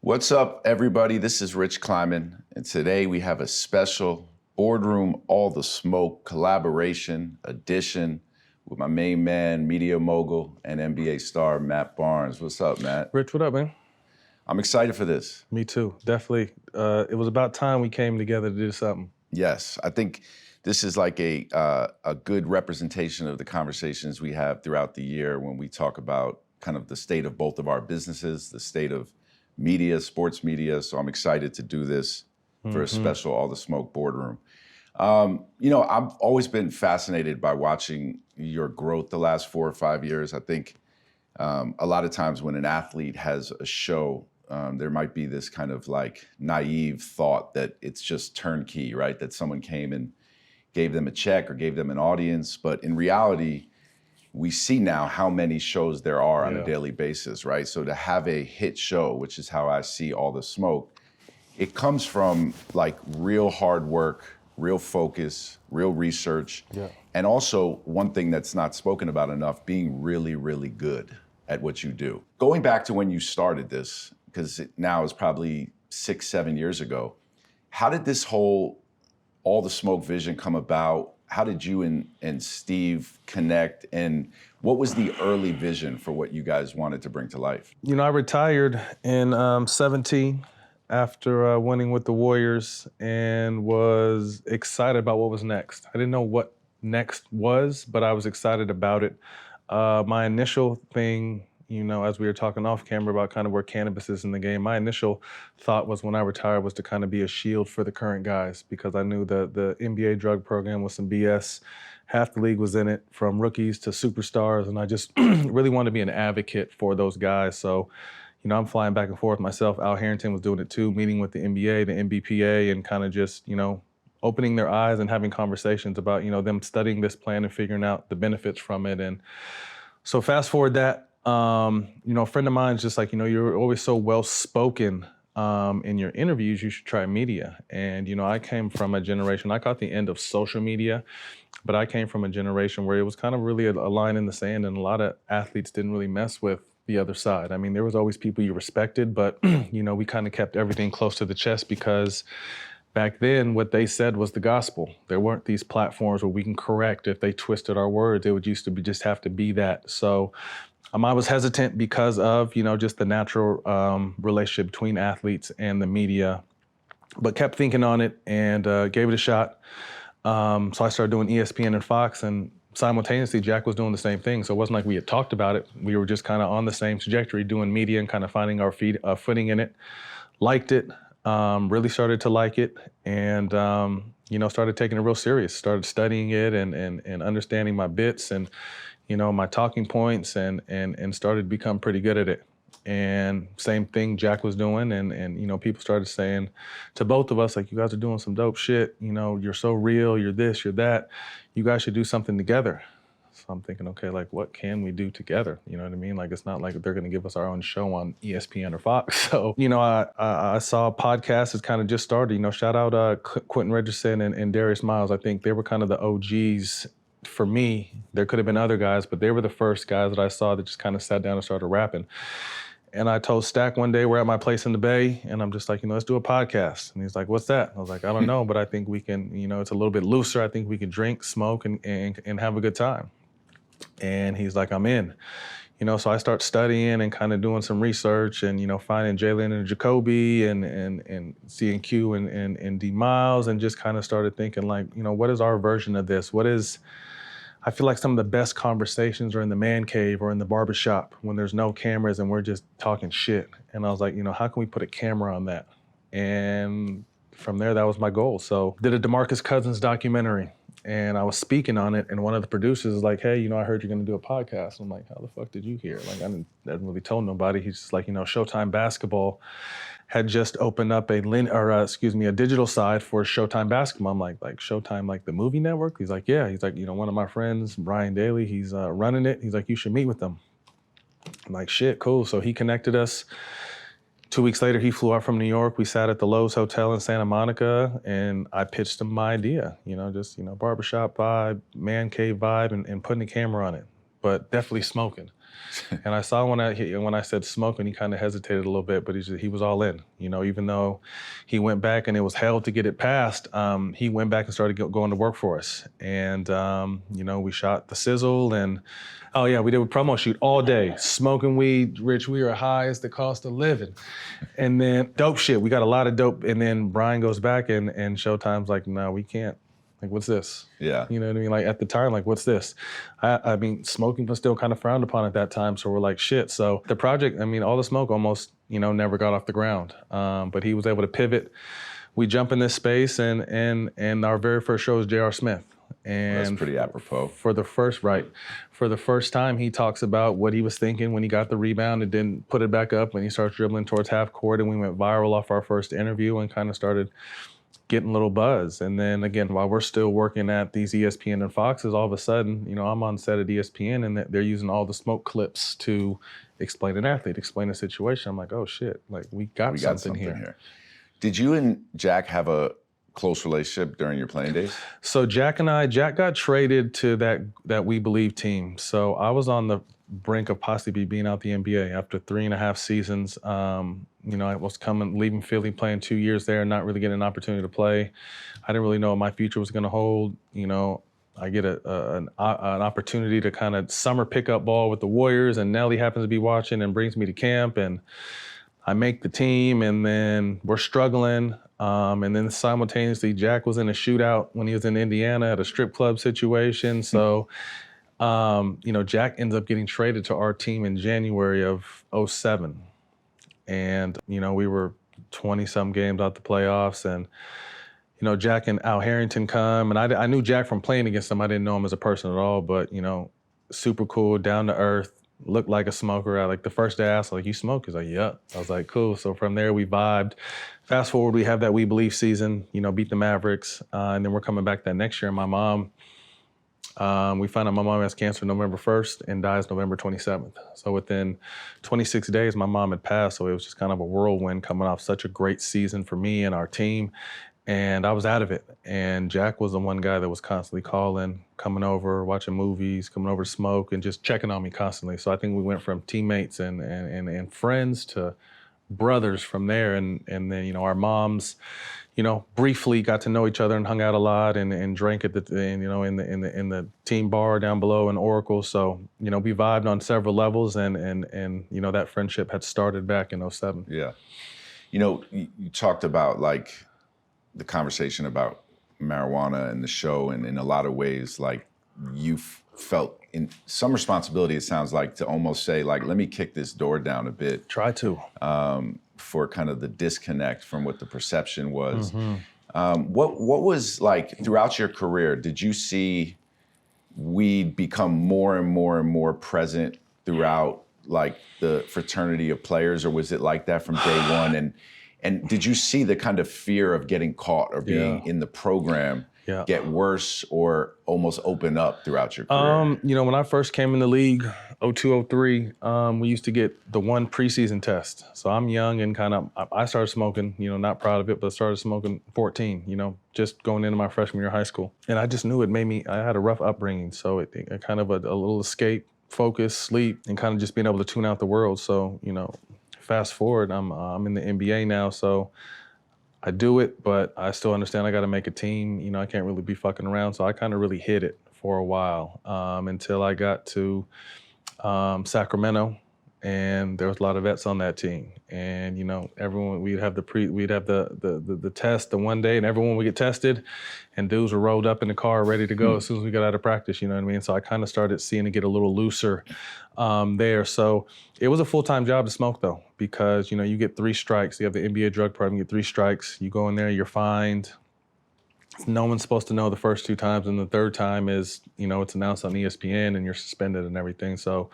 What's up, everybody? This is Rich Kleiman, and today we have a special Boardroom All the Smoke collaboration edition with my main man, media mogul, and NBA star, Matt Barnes. What's up, Matt? Rich, what up, man? I'm excited for this. Me too, definitely. It was about time we came together to do something. Yes, I think this is like a good representation of the conversations we have throughout the year when we talk about kind of the state of both of our businesses, the state of media, sports media. So I'm excited to do this for a special All the Smoke Boardroom. I've always been fascinated by watching your growth the last 4 or 5 years. I think a lot of times when an athlete has a show, there might be this kind of like naive thought that it's just turnkey, right? That someone came and gave them a check or gave them an audience. But in reality, we see now how many shows there are on a daily basis, right? So to have a hit show, which is how I see All the Smoke, it comes from like real hard work, real focus, real research. Yeah. And also one thing that's not spoken about enough, being really, really good at what you do. Going back to when you started this, because it now is probably 6, 7 years ago, how did this whole All the Smoke vision come about? How did you and Steve connect? And what was the early vision for what you guys wanted to bring to life? You know, I retired in 17 after winning with the Warriors and was excited about what was next. I didn't know what next was, but I was excited about it. My initial thing, you know, as we were talking off camera about kind of where cannabis is in the game, my initial thought was when I retired was to kind of be a shield for the current guys, because I knew that the NBA drug program was some BS. Half the league was in it, from rookies to superstars, and I just really wanted to be an advocate for those guys. So, you know, I'm flying back and forth myself. Al Harrington was doing it too, meeting with the NBA, the NBPA, and kind of just, you know, opening their eyes and having conversations about, you know, them studying this plan and figuring out the benefits from it. And so fast forward that, you know, a friend of mine is just like, you know, you're always so well-spoken in your interviews, you should try media. And, you know, I came from a generation, I caught the end of social media, but I came from a generation where it was kind of really a line in the sand, and a lot of athletes didn't really mess with the other side. I mean, there was always people you respected, but, you know, we kind of kept everything close to the chest because back then, what they said was the gospel. There weren't these platforms where we can correct if they twisted our words. It would used to be just have to be that. So I was hesitant because of, you know, just the natural relationship between athletes and the media, but kept thinking on it and gave it a shot. So I started doing ESPN and Fox, and simultaneously Jack was doing the same thing. So it wasn't like we had talked about it. We were just kind of on the same trajectory, doing media and kind of finding our footing in it. Liked it, really started to like it, and you know, started taking it real serious. Started studying it and understanding my bits and, you know, my talking points, and started to become pretty good at it. And same thing Jack was doing, and you know, people started saying to both of us, like, you guys are doing some dope shit, you know, you're so real, you're this, you're that, you guys should do something together. So I'm thinking, okay, like, what can we do together? You know what I mean? Like, it's not like they're gonna give us our own show on ESPN or Fox. So, you know, I saw a podcast that's kind of just started, you know, shout out Quentin Richardson and Darius Miles. I think they were kind of the OGs for me. There could have been other guys, but they were the first guys that I saw that just kind of sat down and started rapping. And I told Stack one day, we're at my place in the Bay, and I'm just like, you know, let's do a podcast. And he's like, what's that? I was like, I don't know, but I think we can, you know, it's a little bit looser. I think we can drink, smoke, and have a good time. And he's like, I'm in. You know, so I start studying and kind of doing some research and, you know, finding Jalen and Jacoby and C&Q and D Miles, and just kind of started thinking, like, you know, what is our version of this? I feel like some of the best conversations are in the man cave or in the barbershop when there's no cameras and we're just talking shit. And I was like, you know, how can we put a camera on that? And from there, that was my goal. So did a DeMarcus Cousins documentary, and I was speaking on it, and one of the producers is like, hey, you know, I heard you're gonna do a podcast. I'm like, how the fuck did you hear? Like, I hadn't really told nobody. He's just like, you know, Showtime Basketball had just opened up a digital side for Showtime Basketball. I'm like Showtime, like the movie network? He's like, yeah. He's like, you know, one of my friends, Brian Daly, he's running it. He's like, you should meet with them. I'm like, shit, cool. So he connected us. 2 weeks later, he flew out from New York. We sat at the Lowe's Hotel in Santa Monica, and I pitched him my idea, you know, just, you know, barbershop vibe, man cave vibe, and putting a camera on it, but definitely smoking. And I saw when I said smoking, he kind of hesitated a little bit, but he was all in. Even though he went back and it was hell to get it passed, he went back and started going to work for us. And we shot the sizzle, and oh yeah, we did a promo shoot all day, smoking weed. Rich, we are high as the cost of living. And then dope shit, we got a lot of dope. And then Brian goes back and Showtime's like, no, we can't. Like, what's this? Yeah. You know what I mean? Like, at the time, like, what's this? I mean, smoking was still kind of frowned upon at that time, so we're like, shit. So the project, I mean, All the Smoke almost, never got off the ground. But he was able to pivot. We jump in this space, and our very first show is J.R. Smith. And that's pretty apropos. For the first time, he talks about what he was thinking when he got the rebound and didn't put it back up, and he starts dribbling towards half court, and we went viral off our first interview and kind of started getting a little buzz. And then again, while we're still working at these ESPN and Foxes, all of a sudden, I'm on set at ESPN and they're using All the Smoke clips to explain an athlete, explain a situation. I'm like, oh shit, like we got something here. Did you and Jack have a close relationship during your playing days? So Jack got traded to that We Believe team. So I was on the brink of possibly being out the NBA after 3.5 seasons. I was leaving Philly, playing 2 years there, not really getting an opportunity to play. I didn't really know what my future was going to hold. I get an opportunity to kind of summer pickup ball with the Warriors, and Nelly happens to be watching and brings me to camp, and I make the team, and then we're struggling. And then simultaneously, Jack was in a shootout when he was in Indiana at a strip club situation. So, Jack ends up getting traded to our team in January of 2007. And, we were 20-some games out the playoffs, and, Jack and Al Harrington come, and I knew Jack from playing against him. I didn't know him as a person at all, but, super cool, down to earth, looked like a smoker. Like the first day I asked, like, you smoke? He's like, yep. I was like, cool. So from there we vibed. Fast forward, we have that We Believe season, beat the Mavericks. And then we're coming back that next year. And my mom, we found out my mom has cancer November 1st and dies November 27th. So within 26 days, my mom had passed. So it was just kind of a whirlwind coming off such a great season for me and our team. And I was out of it. And Jack was the one guy that was constantly calling, coming over, watching movies, coming over to smoke, and just checking on me constantly. So I think we went from teammates and friends to brothers from there. And then, our moms, briefly got to know each other and hung out a lot and drank at in the team bar down below in Oracle. So, we vibed on several levels, and that friendship had started back in 2007. Yeah. You talked about like the conversation about marijuana and the show, and in a lot of ways, like you felt in some responsibility, it sounds like, to almost say, like, let me kick this door down a bit. Try to. For kind of the disconnect from what the perception was. Mm-hmm. What was, like, throughout your career, did you see weed become more and more and more present throughout, like, the fraternity of players, or was it like that from day one? And did you see the kind of fear of getting caught or being in the program get worse or almost open up throughout your career? When I first came in the league, 2002, 2003, we used to get the one preseason test. So I'm young and I started smoking, not proud of it, but started smoking 14, just going into my freshman year of high school. And I just knew I had a rough upbringing. So it kind of a little escape, focus, sleep, and kind of just being able to tune out the world. So, fast forward, I'm in the NBA now, so I do it, but I still understand I got to make a team. I can't really be fucking around, so I kind of really hid it for a while until I got to Sacramento, and there was a lot of vets on that team. And everyone, we'd have the test the one day, and everyone would get tested, and dudes were rolled up in the car ready to go as soon as we got out of practice. You know what I mean? So I kind of started seeing it get a little looser there. So it was a full-time job to smoke, though, because you get 3 strikes. You have the NBA drug program, you get 3 strikes. You go in there, you're fined. No one's supposed to know the first 2 times, and the third time is, it's announced on ESPN and you're suspended and everything. So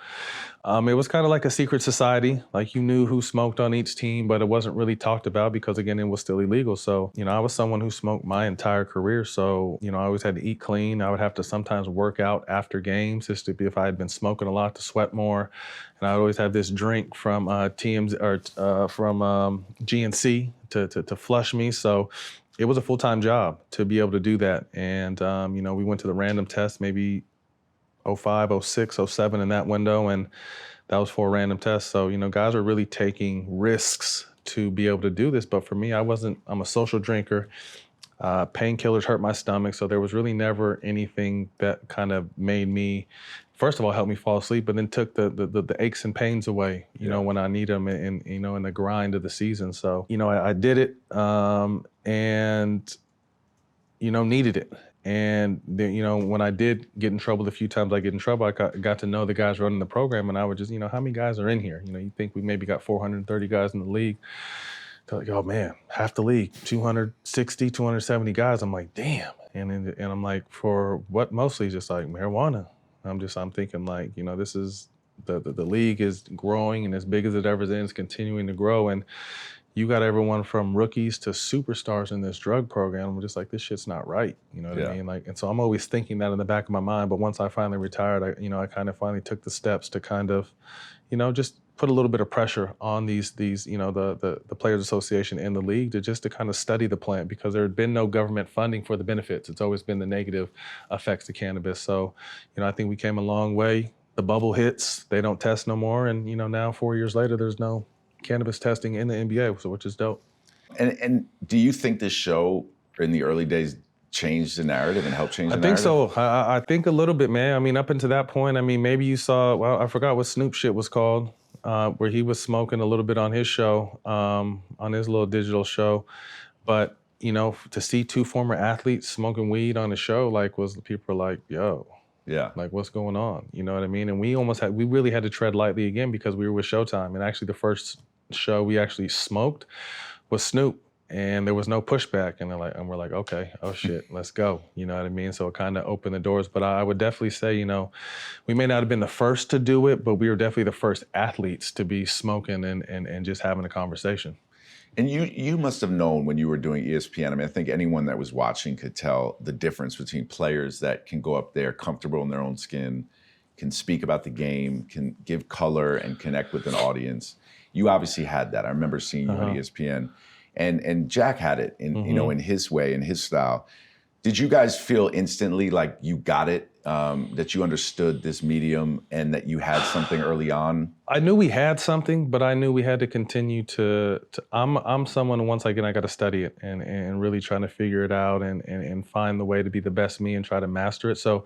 it was kind of like a secret society. Like, you knew who smoked on each team, but it wasn't really talked about because, again, it was still illegal. So, I was someone who smoked my entire career. So, I always had to eat clean. I would have to sometimes work out after games just to be, if I had been smoking a lot, to sweat more. And I would always have this drink from TMZ or from GNC to flush me. So it was a full-time job to be able to do that. And, we went to the random test maybe 05, 06, 07 in that window, and that was for a random test. So, guys are really taking risks to be able to do this. But for me, I'm a social drinker. Painkillers hurt my stomach. So there was really never anything that kind of made me, first of all, helped me fall asleep, but then took the aches and pains away, when I need them in the grind of the season. So, I did it and, needed it. And then, when I did get in trouble, the few times I get in trouble, I got to know the guys running the program, and I would just, how many guys are in here? You think we maybe got 430 guys in the league. They're like, oh man, half the league, 260, 270 guys. I'm like, damn. And I'm like, for what? Mostly just like marijuana. I'm thinking like, this is, the league is growing and as big as it ever is, it's continuing to grow. And you got everyone from rookies to superstars in this drug program. I'm just like, this shit's not right. You know what I mean? Like, and so I'm always thinking that in the back of my mind. But once I finally retired, I kind of finally took the steps to kind of, just put a little bit of pressure on these the Players Association and the league to kind of study the plant, because there had been no government funding for the benefits. It's always been the negative effects to cannabis. So, I think we came a long way. The bubble hits, they don't test no more. And, now 4 years later, there's no cannabis testing in the NBA, so which is dope. And do you think this show in the early days changed the narrative and helped change the narrative? I think so. I think a little bit, man. I mean, up until that point, maybe you saw, well, I forgot what Snoop shit was called, where he was smoking a little bit on his show, on his little digital show. But, to see two former athletes smoking weed on the show, people were like, yo, yeah, like what's going on? You know what I mean? And we really had to tread lightly again, because we were with Showtime. And actually the first show we actually smoked was Snoop. And there was no pushback, and we're like, okay, oh shit, let's go. You know what I mean? So it kind of opened the doors. But I would definitely say, we may not have been the first to do it, but we were definitely the first athletes to be smoking and just having a conversation. And you must have known when you were doing ESPN. I mean, I think anyone that was watching could tell the difference between players that can go up there comfortable in their own skin, can speak about the game, can give color and connect with an audience. You obviously had that. I remember seeing you on ESPN. And Jack had it in in his way, in his style. Did you guys feel instantly like you got it, that you understood this medium and that you had something early on? I knew we had something, but I knew we had to continue to I'm someone, once again, I got to study it and really trying to figure it out and find the way to be the best me and try to master it. So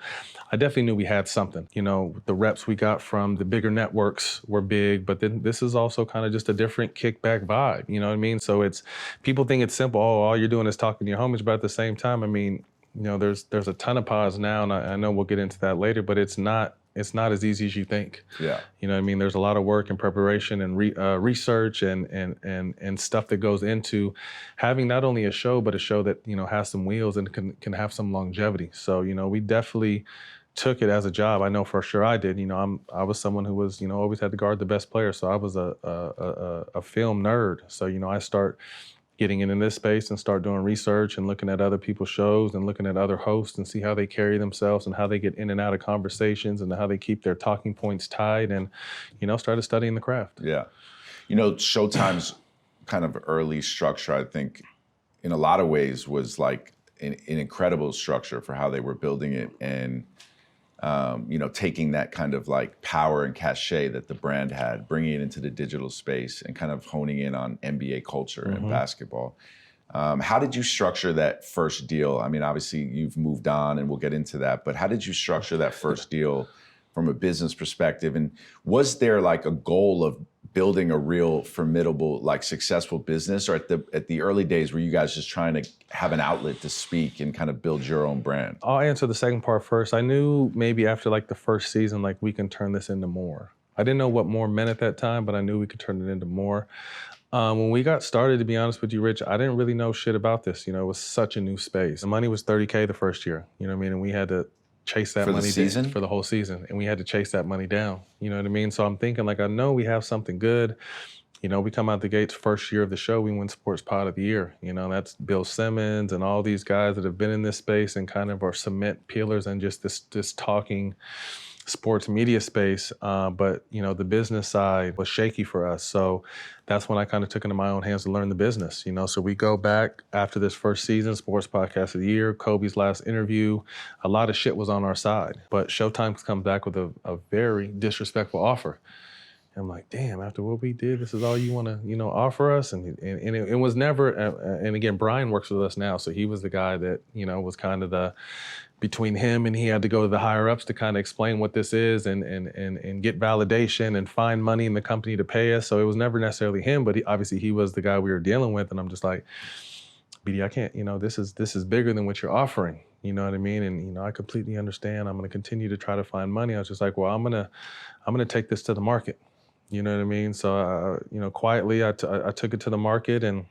I definitely knew we had something. The reps we got from the bigger networks were big, but then this is also kind of just a different kickback vibe. You know what I mean? So people think it's simple. Oh, all you're doing is talking to your homies, but at the same time, there's a ton of pods now, and I know we'll get into that later, but it's not as easy as you think. Yeah. You know what I mean? There's a lot of work and preparation and research and stuff that goes into having not only a show, but a show that, has some wheels and can have some longevity. So, we definitely took it as a job. I know for sure I did. I was someone who was, always had to guard the best player. So I was a film nerd. So, I start getting into this space and start doing research and looking at other people's shows and looking at other hosts and see how they carry themselves and how they get in and out of conversations and how they keep their talking points tied and, started studying the craft. Yeah. Showtime's kind of early structure, I think, in a lot of ways was like an incredible structure for how they were building it and, taking that kind of like power and cachet that the brand had, bringing it into the digital space and kind of honing in on NBA culture and basketball. How did you structure that first deal? I mean, obviously you've moved on and we'll get into that, but how did you structure that first deal from a business perspective? And was there like a goal of building a real formidable, like successful business, or at the early days were you guys just trying to have an outlet to speak and kind of build your own brand? I'll answer the second part first. I knew maybe after like the first season, like we can turn this into more. I didn't know what more meant at that time, but I knew we could turn it into more. When we got started, to be honest with you, Rich, I didn't really know shit about this. It was such a new space. The money was $30K the first year, you know what I mean? And we had to chase that money down for the whole season. And we had to chase that money down, you know what I mean? So I'm thinking like, I know we have something good. We come out the gates first year of the show, we win Sports Pod of the Year. That's Bill Simmons and all these guys that have been in this space and kind of are cement peelers and just this talking sports media space, but the business side was shaky for us. So that's when I kind of took it into my own hands to learn the business. So we go back after this first season, Sports Podcast of the Year, Kobe's last interview. A lot of shit was on our side, but Showtime comes back with a very disrespectful offer. I'm like, damn, after what we did, this is all you want to, offer us? And it was never, and again, Brian works with us now. So he was the guy that, was kind of between him and he had to go to the higher ups to kind of explain what this is and get validation and find money in the company to pay us. So it was never necessarily him, but obviously he was the guy we were dealing with. And I'm just like, BD, I can't, this is bigger than what you're offering. You know what I mean? And, I completely understand. I'm going to continue to try to find money. I was just like, well, I'm going to take this to the market. You know what I mean? So, quietly, I took it to the market and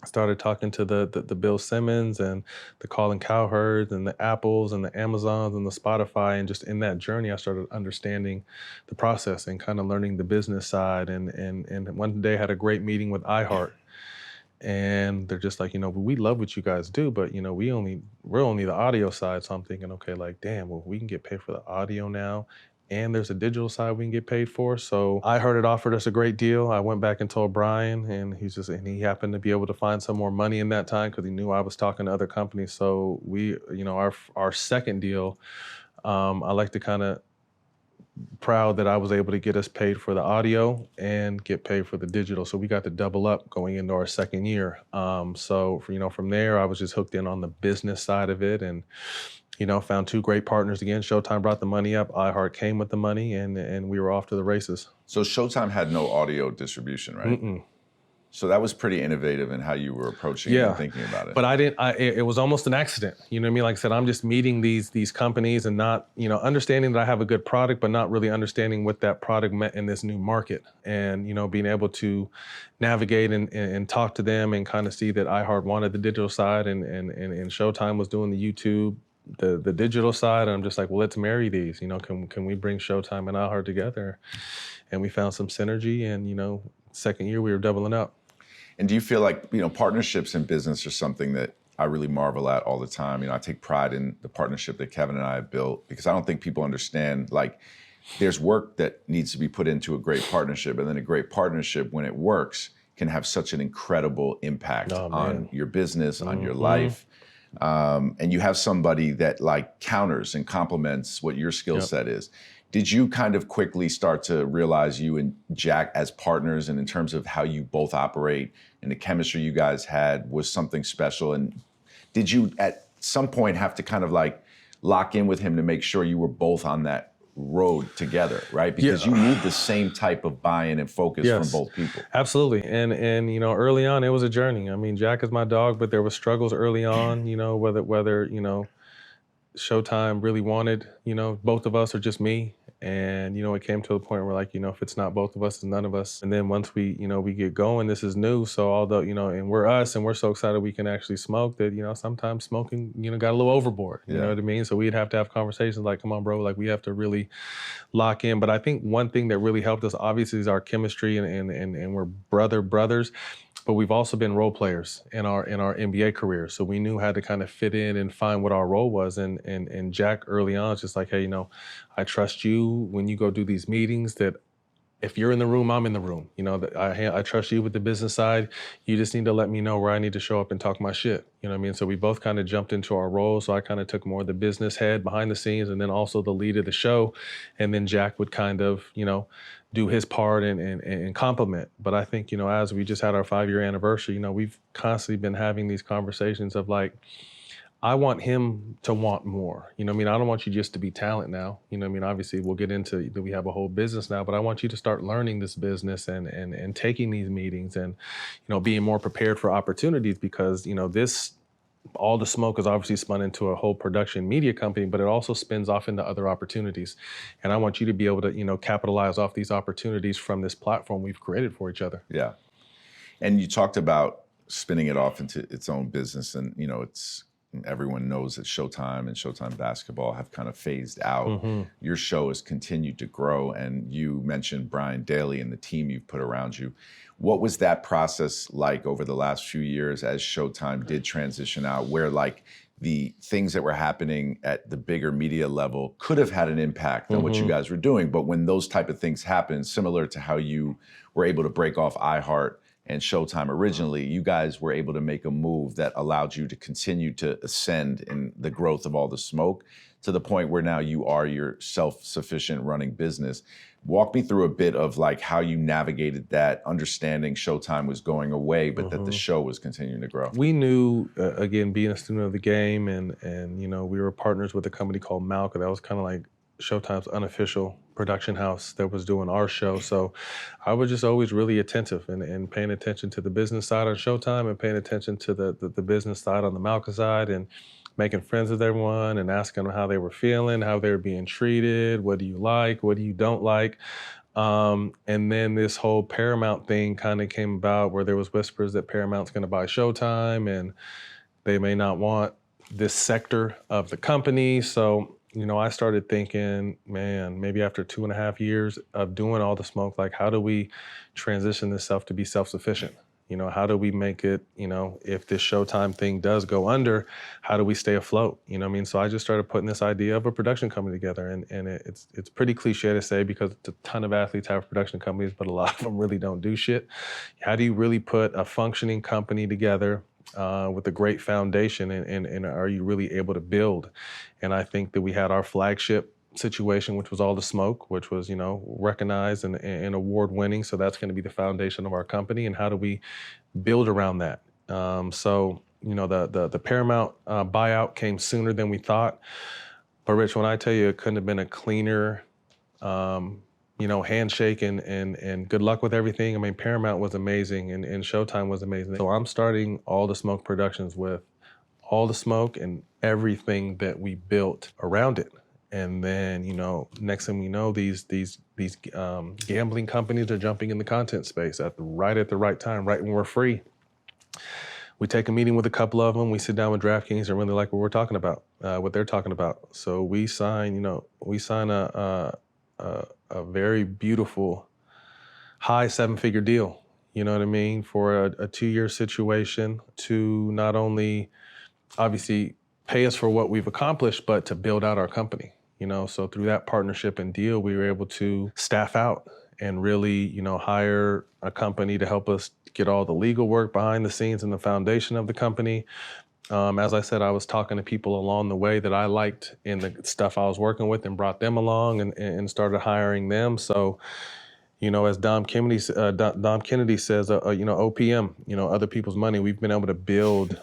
started talking to the Bill Simmons and the Colin Cowherds and the Apples and the Amazons and the Spotify. And just in that journey, I started understanding the process and kind of learning the business side. And one day I had a great meeting with iHeart. And they're just like, we love what you guys do, but we're only the audio side. So I'm thinking, okay, like, damn, well, we can get paid for the audio now. And there's a digital side we can get paid for. So I heard it offered us a great deal. I went back and told Brian, and he happened to be able to find some more money in that time because he knew I was talking to other companies. So we, our second deal, I like to kind of proud that I was able to get us paid for the audio and get paid for the digital. So we got to double up going into our second year. So from there, I was just hooked in on the business side of it and found two great partners again. Showtime brought the money up. iHeart came with the money, and we were off to the races. So Showtime had no audio distribution, right? Mm-mm. So that was pretty innovative in how you were approaching it and thinking about it. But it was almost an accident. You know what I mean? Like I said, I'm just meeting these companies and not, understanding that I have a good product, but not really understanding what that product meant in this new market. And, being able to navigate and talk to them and kind of see that iHeart wanted the digital side and Showtime was doing the YouTube, the digital side. And I'm just like, well, let's marry these. Can we bring Showtime and iHeart together? And we found some synergy, and second year we were doubling up. And do you feel like partnerships in business are something that I really marvel at all the time? I take pride in the partnership that Kevin and I have built because I don't think people understand, like, there's work that needs to be put into a great partnership, and then a great partnership, when it works, can have such an incredible impact on your business, on your life. And you have somebody that like counters and complements what your skill set is. Did you kind of quickly start to realize you and Jack as partners, and in terms of how you both operate and the chemistry you guys had was something special? And did you at some point have to kind of like lock in with him to make sure you were both on that road together, right? Because you need the same type of buy-in and focus from both people. Absolutely. And early on it was a journey. I mean, Jack is my dog, but there was struggles early on, whether Showtime really wanted, both of us or just me. And, it came to a point where like, if it's not both of us, it's none of us. And then once we get going, this is new. So although, and we're us and we're so excited we can actually smoke that, sometimes smoking, got a little overboard, you know what I mean? So we'd have to have conversations like, come on, bro, like we have to really lock in. But I think one thing that really helped us obviously is our chemistry and we're brothers. But we've also been role players in our NBA career. So we knew how to kind of fit in and find what our role was. And Jack early on is just like, hey, I trust you when you go do these meetings, that if you're in the room, I'm in the room. That I trust you with the business side. You just need to let me know where I need to show up and talk my shit. You know what I mean? So we both kind of jumped into our roles. So I kind of took more of the business head behind the scenes and then also the lead of the show. And then Jack would kind of, do his part and compliment. But I think, as we just had our 5-year anniversary, we've constantly been having these conversations of like, I want him to want more. I don't want you just to be talent now. Obviously we'll get into that we have a whole business now, but I want you to start learning this business and taking these meetings and, being more prepared for opportunities because, all the smoke is obviously spun into a whole production media company, but it also spins off into other opportunities. And I want you to be able to, capitalize off these opportunities from this platform we've created for each other. Yeah. And you talked about spinning it off into its own business. And, everyone knows that Showtime and Showtime Basketball have kind of phased out. Mm-hmm. Your show has continued to grow. And you mentioned Brian Daly and the team you've put around you. What was that process like over the last few years as Showtime did transition out, where like the things that were happening at the bigger media level could have had an impact on what you guys were doing. But when those type of things happen, similar to how you were able to break off iHeart and Showtime originally, you guys were able to make a move that allowed you to continue to ascend in the growth of All the Smoke to the point where now you are your self-sufficient running business. Walk me through a bit of like how you navigated that, understanding Showtime was going away, but that the show was continuing to grow. We knew, again, being a student of the game, and we were partners with a company called Malka. That was kind of like Showtime's unofficial production house that was doing our show. So I was just always really attentive and paying attention to the business side on Showtime and paying attention to the business side on the Malka side, and making friends with everyone and asking them how they were feeling, how they were being treated, what do you like, what do you don't like. And then this whole Paramount thing kind of came about, where there was whispers that Paramount's going to buy Showtime and they may not want this sector of the company. So, I started thinking, man, maybe after 2.5 years of doing All the Smoke, like, how do we transition this stuff to be self-sufficient? How do we make it, if this Showtime thing does go under, how do we stay afloat? So I just started putting this idea of a production company together. And it's pretty cliche to say, because a ton of athletes have production companies, but a lot of them really don't do shit. How do you really put a functioning company together with a great foundation, and are you really able to build? And I think that we had our flagship situation, which was All the Smoke, which was, recognized and award-winning. So that's going to be the foundation of our company. And how do we build around that? The Paramount buyout came sooner than we thought. But Rich, when I tell you it couldn't have been a cleaner, handshake and good luck with everything. I mean, Paramount was amazing and Showtime was amazing. So I'm starting All the Smoke Productions with All the Smoke and everything that we built around it. And then, next thing we know, these gambling companies are jumping in the content space at the right time, right when we're free. We take a meeting with a couple of them. We sit down with DraftKings and really like what we're talking about, what they're talking about. So we sign a very beautiful high 7-figure deal. You know what I mean? For a 2-year situation to not only obviously pay us for what we've accomplished, but to build out our company. So through that partnership and deal, we were able to staff out and really, hire a company to help us get all the legal work behind the scenes and the foundation of the company. As I said, I was talking to people along the way that I liked in the stuff I was working with and brought them along and started hiring them. So, as Dom Kennedy says, OPM, other people's money, we've been able to build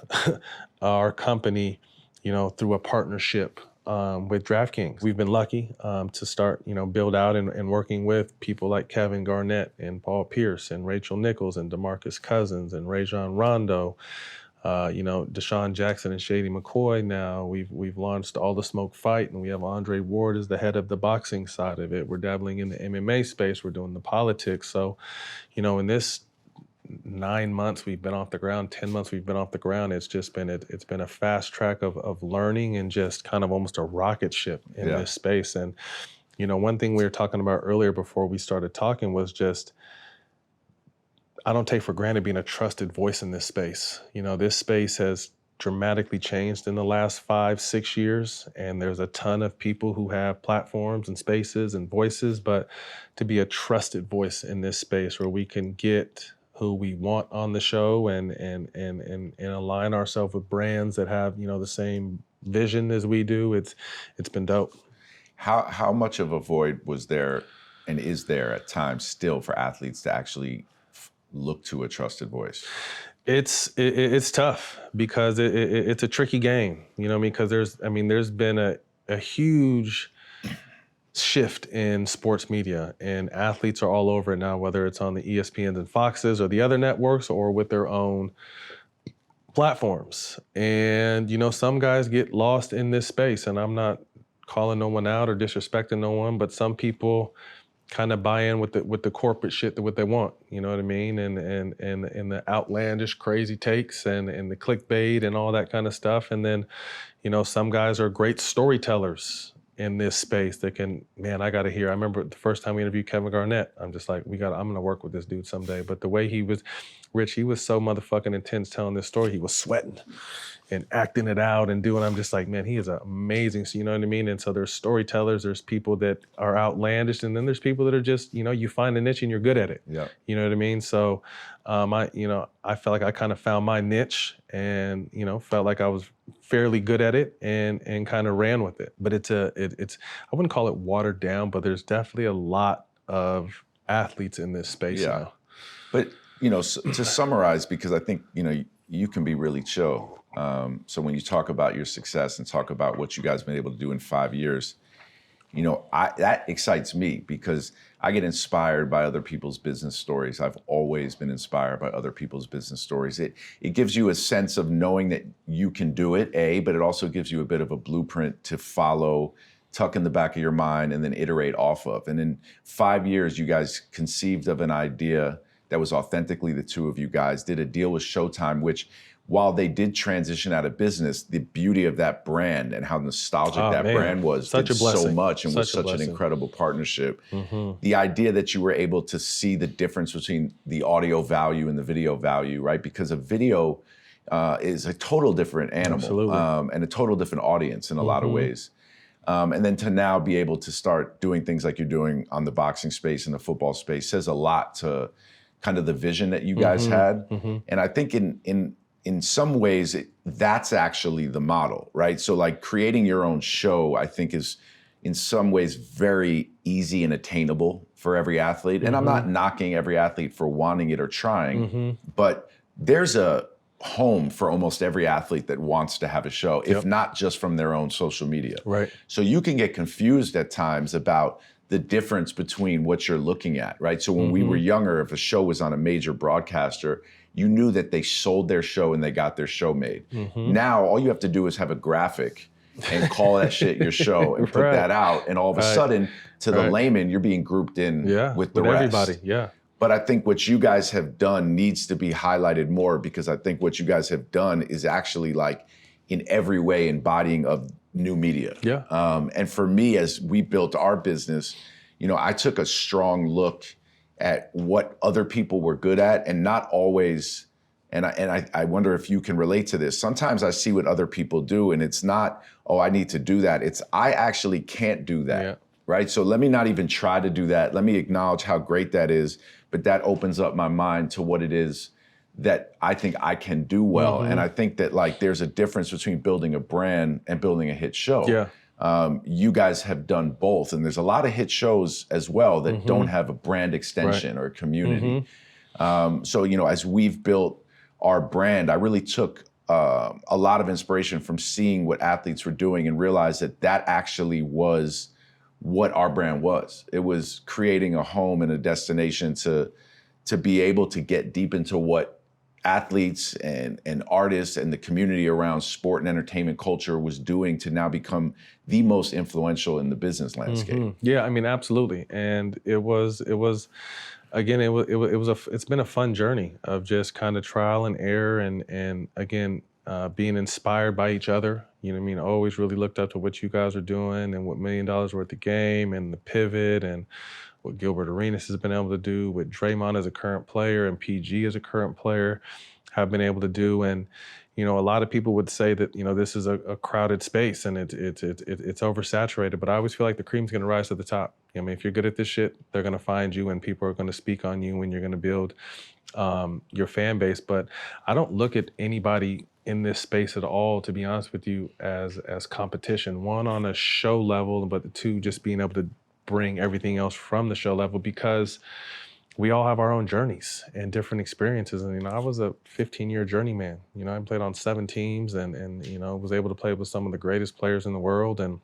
our company, through a partnership with DraftKings. We've been lucky to start, build out and working with people like Kevin Garnett and Paul Pierce and Rachel Nichols and DeMarcus Cousins and Rajon Rondo, Deshaun Jackson and Shady McCoy. Now we've launched All the Smoke Fight, and we have Andre Ward as the head of the boxing side of it. We're dabbling in the MMA space. We're doing the politics. So, in this 9 months we've been off the ground, 10 months we've been off the ground, it's been a fast track of learning and just kind of almost a rocket ship in this space. And, one thing we were talking about earlier before we started talking was just, I don't take for granted being a trusted voice in this space. This space has dramatically changed in the last 5-6 years, and there's a ton of people who have platforms and spaces and voices, but to be a trusted voice in this space where we can get who we want on the show and align ourselves with brands that have, the same vision as we do, it's been dope. How much of a void was there and is there at times still for athletes to actually look to a trusted voice? It's tough because it's a tricky game, because there's been a huge shift in sports media, and athletes are all over it now, whether it's on the ESPNs and Foxes or the other networks or with their own platforms. And, some guys get lost in this space, and I'm not calling no one out or disrespecting no one, but some people kind of buy in with the corporate shit, what they want, you know what I mean? And the outlandish crazy takes and the clickbait and all that kind of stuff. And then, some guys are great storytellers in this space that can, man, I got to hear. I remember the first time we interviewed Kevin Garnett, I'm just like, I'm going to work with this dude someday. But the way he was, Rich, he was so motherfucking intense telling this story. He was sweating. and acting it out and doing. I'm just like, man, he is amazing. So you know what I mean? And so there's storytellers, there's people that are outlandish, and then there's people that are just, you find a niche and you're good at it. Yeah. You know what I mean? So I felt like I kind of found my niche and, felt like I was fairly good at it and kind of ran with it. But it's I wouldn't call it watered down, but there's definitely a lot of athletes in this space now. But, to summarize, because I think, you can be really chill. So when you talk about your success and talk about what you guys have been able to do in 5 years, that excites me because I get inspired by other people's business stories. I've always been inspired by other people's business stories. It gives you a sense of knowing that you can do it, but it also gives you a bit of a blueprint to follow, tuck in the back of your mind, and then iterate off of. And in 5 years, you guys conceived of an idea that was authentically the two of you guys, did a deal with Showtime, which, while they did transition out of business, the beauty of that brand and how nostalgic brand was did so much and was such an blessing. incredible partnership. The idea that you were able to see the difference between the audio value and the video value, right? Because a video is a total different animal and a total different audience in a lot of ways. And then to now be able to start doing things like you're doing on the boxing space and the football space says a lot to kind of the vision that you guys had. And I think in some ways, that's actually the model, right? So like creating your own show, I think is in some ways very easy and attainable for every athlete. And I'm not knocking every athlete for wanting it or trying, but there's a home for almost every athlete that wants to have a show, if not just from their own social media. Right. So you can get confused at times about the difference between what you're looking at, right? So when we were younger, if a show was on a major broadcaster, you knew that they sold their show and they got their show made. Now, all you have to do is have a graphic and call that shit your show and put that out. And all of a sudden, to the layman, you're being grouped in with the rest. Everybody, But I think what you guys have done needs to be highlighted more, because I think what you guys have done is actually like in every way embodying of new media. And for me, as we built our business, I took a strong look at what other people were good at, and not always, and I wonder if you can relate to this. Sometimes I see what other people do and it's not, oh, I need to do that. It's, I actually can't do that, right? So let me not even try to do that. Let me acknowledge how great that is, but that opens up my mind to what it is that I think I can do well. And I think that like there's a difference between building a brand and building a hit show. You guys have done both, and there's a lot of hit shows as well that don't have a brand extension or a community. So, as we've built our brand, I really took a lot of inspiration from seeing what athletes were doing and realized that actually was what our brand was. It was creating a home and a destination to be able to get deep into what athletes and artists and the community around sport and entertainment culture was doing to now become the most influential in the business landscape. Yeah, I mean, absolutely. And it's been a fun journey of just kind of trial and error and again, being inspired by each other. You know what I mean? I always really looked up to what you guys are doing and what $1 Million Worth of Game and the pivot and what Gilbert Arenas has been able to do, what Draymond as a current player and PG as a current player have been able to do. And, a lot of people would say that, this is a crowded space and it's oversaturated, but I always feel like the cream's gonna rise to the top. I mean, if you're good at this shit, they're gonna find you and people are gonna speak on you and you're gonna build your fan base. But I don't look at anybody in this space at all, to be honest with you, as competition. One, on a show level, but two, just being able to bring everything else from the show level, because we all have our own journeys and different experiences. And, I was a 15-year journeyman. I played on 7 teams and was able to play with some of the greatest players in the world. And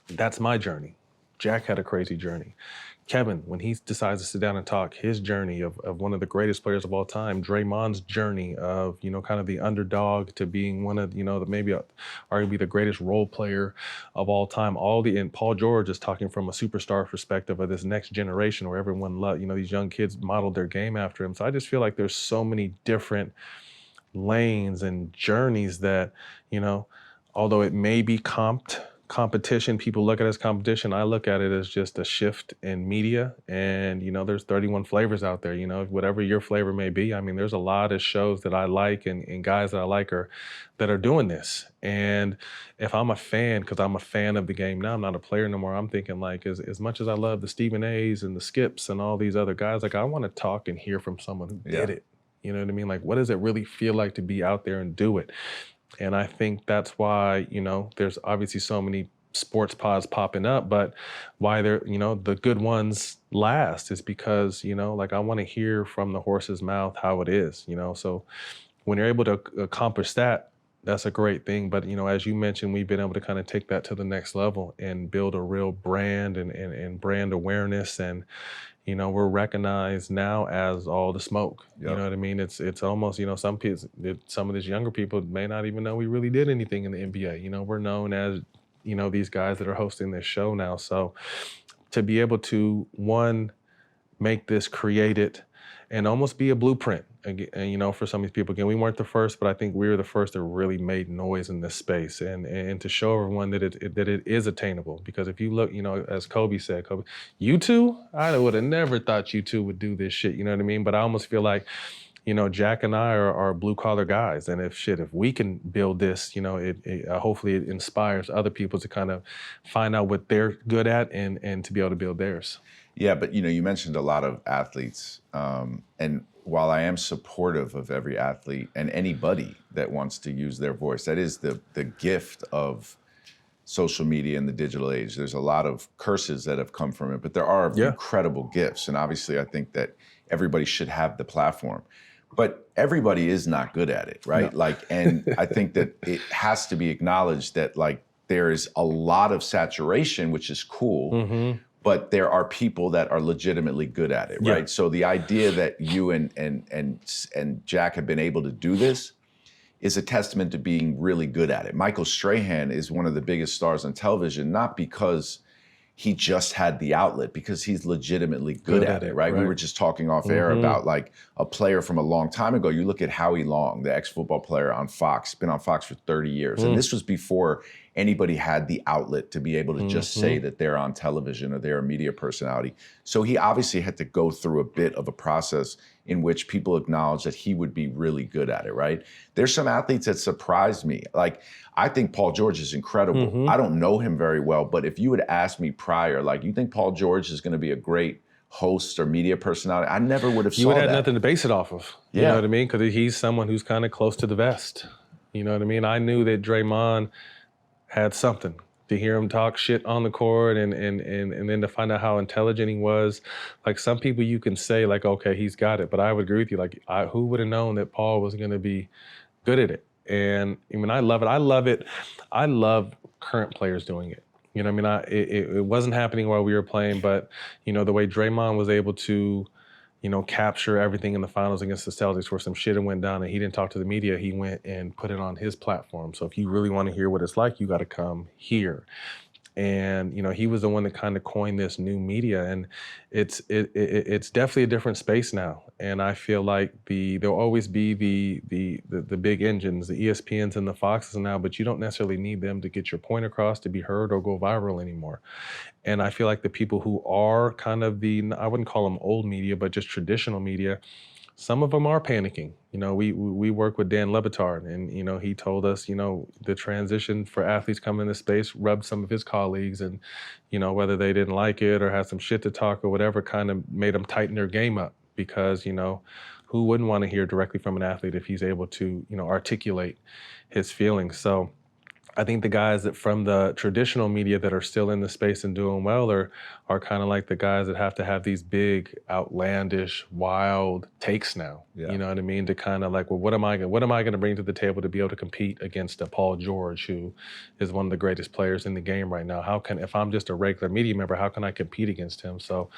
that's my journey. Jack had a crazy journey. Kevin, when he decides to sit down and talk, his journey of one of the greatest players of all time, Draymond's journey of, kind of the underdog to being one of, maybe arguably the greatest role player of all time. And Paul George is talking from a superstar perspective of this next generation where everyone loved, these young kids modeled their game after him. So I just feel like there's so many different lanes and journeys that, although it may be comped competition, people look at it as competition. I look at it as just a shift in media. And, there's 31 flavors out there, whatever your flavor may be. I mean, there's a lot of shows that I like and guys that I like that are doing this. And if I'm a fan, because I'm a fan of the game now, I'm not a player no more, I'm thinking like, as much as I love the Stephen A's and the Skips and all these other guys, like I want to talk and hear from someone who did it. You know what I mean? Like, what does it really feel like to be out there and do it? And I think that's why, there's obviously so many sports pods popping up, but why they're, the good ones last is because, like I want to hear from the horse's mouth how it is, So when you're able to accomplish that, that's a great thing. But, as you mentioned, we've been able to kind of take that to the next level and build a real brand and brand awareness. And, we're recognized now as all the smoke. You know what I mean? It's almost, some of these younger people may not even know we really did anything in the NBA. We're known as, these guys that are hosting this show now. So to be able to, one, make this, create it, and almost be a blueprint, again, for some of these people. Again, we weren't the first, but I think we were the first that really made noise in this space, and to show everyone that it is attainable. Because if you look, as Kobe said, you two, I would have never thought you two would do this shit. You know what I mean? But I almost feel like, Jack and I are blue collar guys, and if we can build this, hopefully it inspires other people to kind of find out what they're good at and to be able to build theirs. Yeah, but you mentioned a lot of athletes, and while I am supportive of every athlete and anybody that wants to use their voice, that is the gift of social media and the digital age. There's a lot of curses that have come from it, but there are incredible gifts, and obviously I think that everybody should have the platform. But everybody is not good at it, right? No. And I think that it has to be acknowledged that there is a lot of saturation, which is cool. Mm-hmm. But there are people that are legitimately good at it, right? So the idea that you and Jack have been able to do this is a testament to being really good at it. Michael Strahan is one of the biggest stars on television, not because he just had the outlet, because he's legitimately good at it, right? We were just talking off air about a player from a long time ago. You look at Howie Long, the ex-football player on Fox, been on Fox for 30 years. And this was before anybody had the outlet to be able to just say that they're on television or they're a media personality. So he obviously had to go through a bit of a process in which people acknowledge that he would be really good at it, right? There's some athletes that surprised me. I think Paul George is incredible. I don't know him very well, but if you had asked me prior, you think Paul George is going to be a great host or media personality, I never would have saw that. You would have had nothing to base it off of. You know what I mean? Because he's someone who's kind of close to the vest. You know what I mean? I knew that Draymond had something. To hear him talk shit on the court and then to find out how intelligent he was. Some people you can say okay, he's got it, but I would agree with you. Who would have known that Paul was going to be good at it? And I love it. I love current players doing it. You know what I mean? It wasn't happening while we were playing, but the way Draymond was able to capture everything in the finals against the Celtics where some shit went down and he didn't talk to the media, he went and put it on his platform. So if you really want to hear what it's like, you got to come here. And, he was the one that kind of coined this new media, and it's definitely a different space now. And I feel like there'll always be the big engines, the ESPNs and the Foxes now, but you don't necessarily need them to get your point across, to be heard or go viral anymore. And I feel like the people who are kind of I wouldn't call them old media, but just traditional media, some of them are panicking. We work with Dan Le Batard, and he told us, the transition for athletes coming into space rubbed some of his colleagues, and whether they didn't like it or had some shit to talk or whatever, kind of made them tighten their game up, because who wouldn't want to hear directly from an athlete if he's able to articulate his feelings? So I think the guys that from the traditional media that are still in the space and doing well are kind of like the guys that have to have these big, outlandish, wild takes now. Yeah. You know what I mean? To kind of what am I going to bring to the table to be able to compete against a Paul George, who is one of the greatest players in the game right now? If I'm just a regular media member, how can I compete against him? So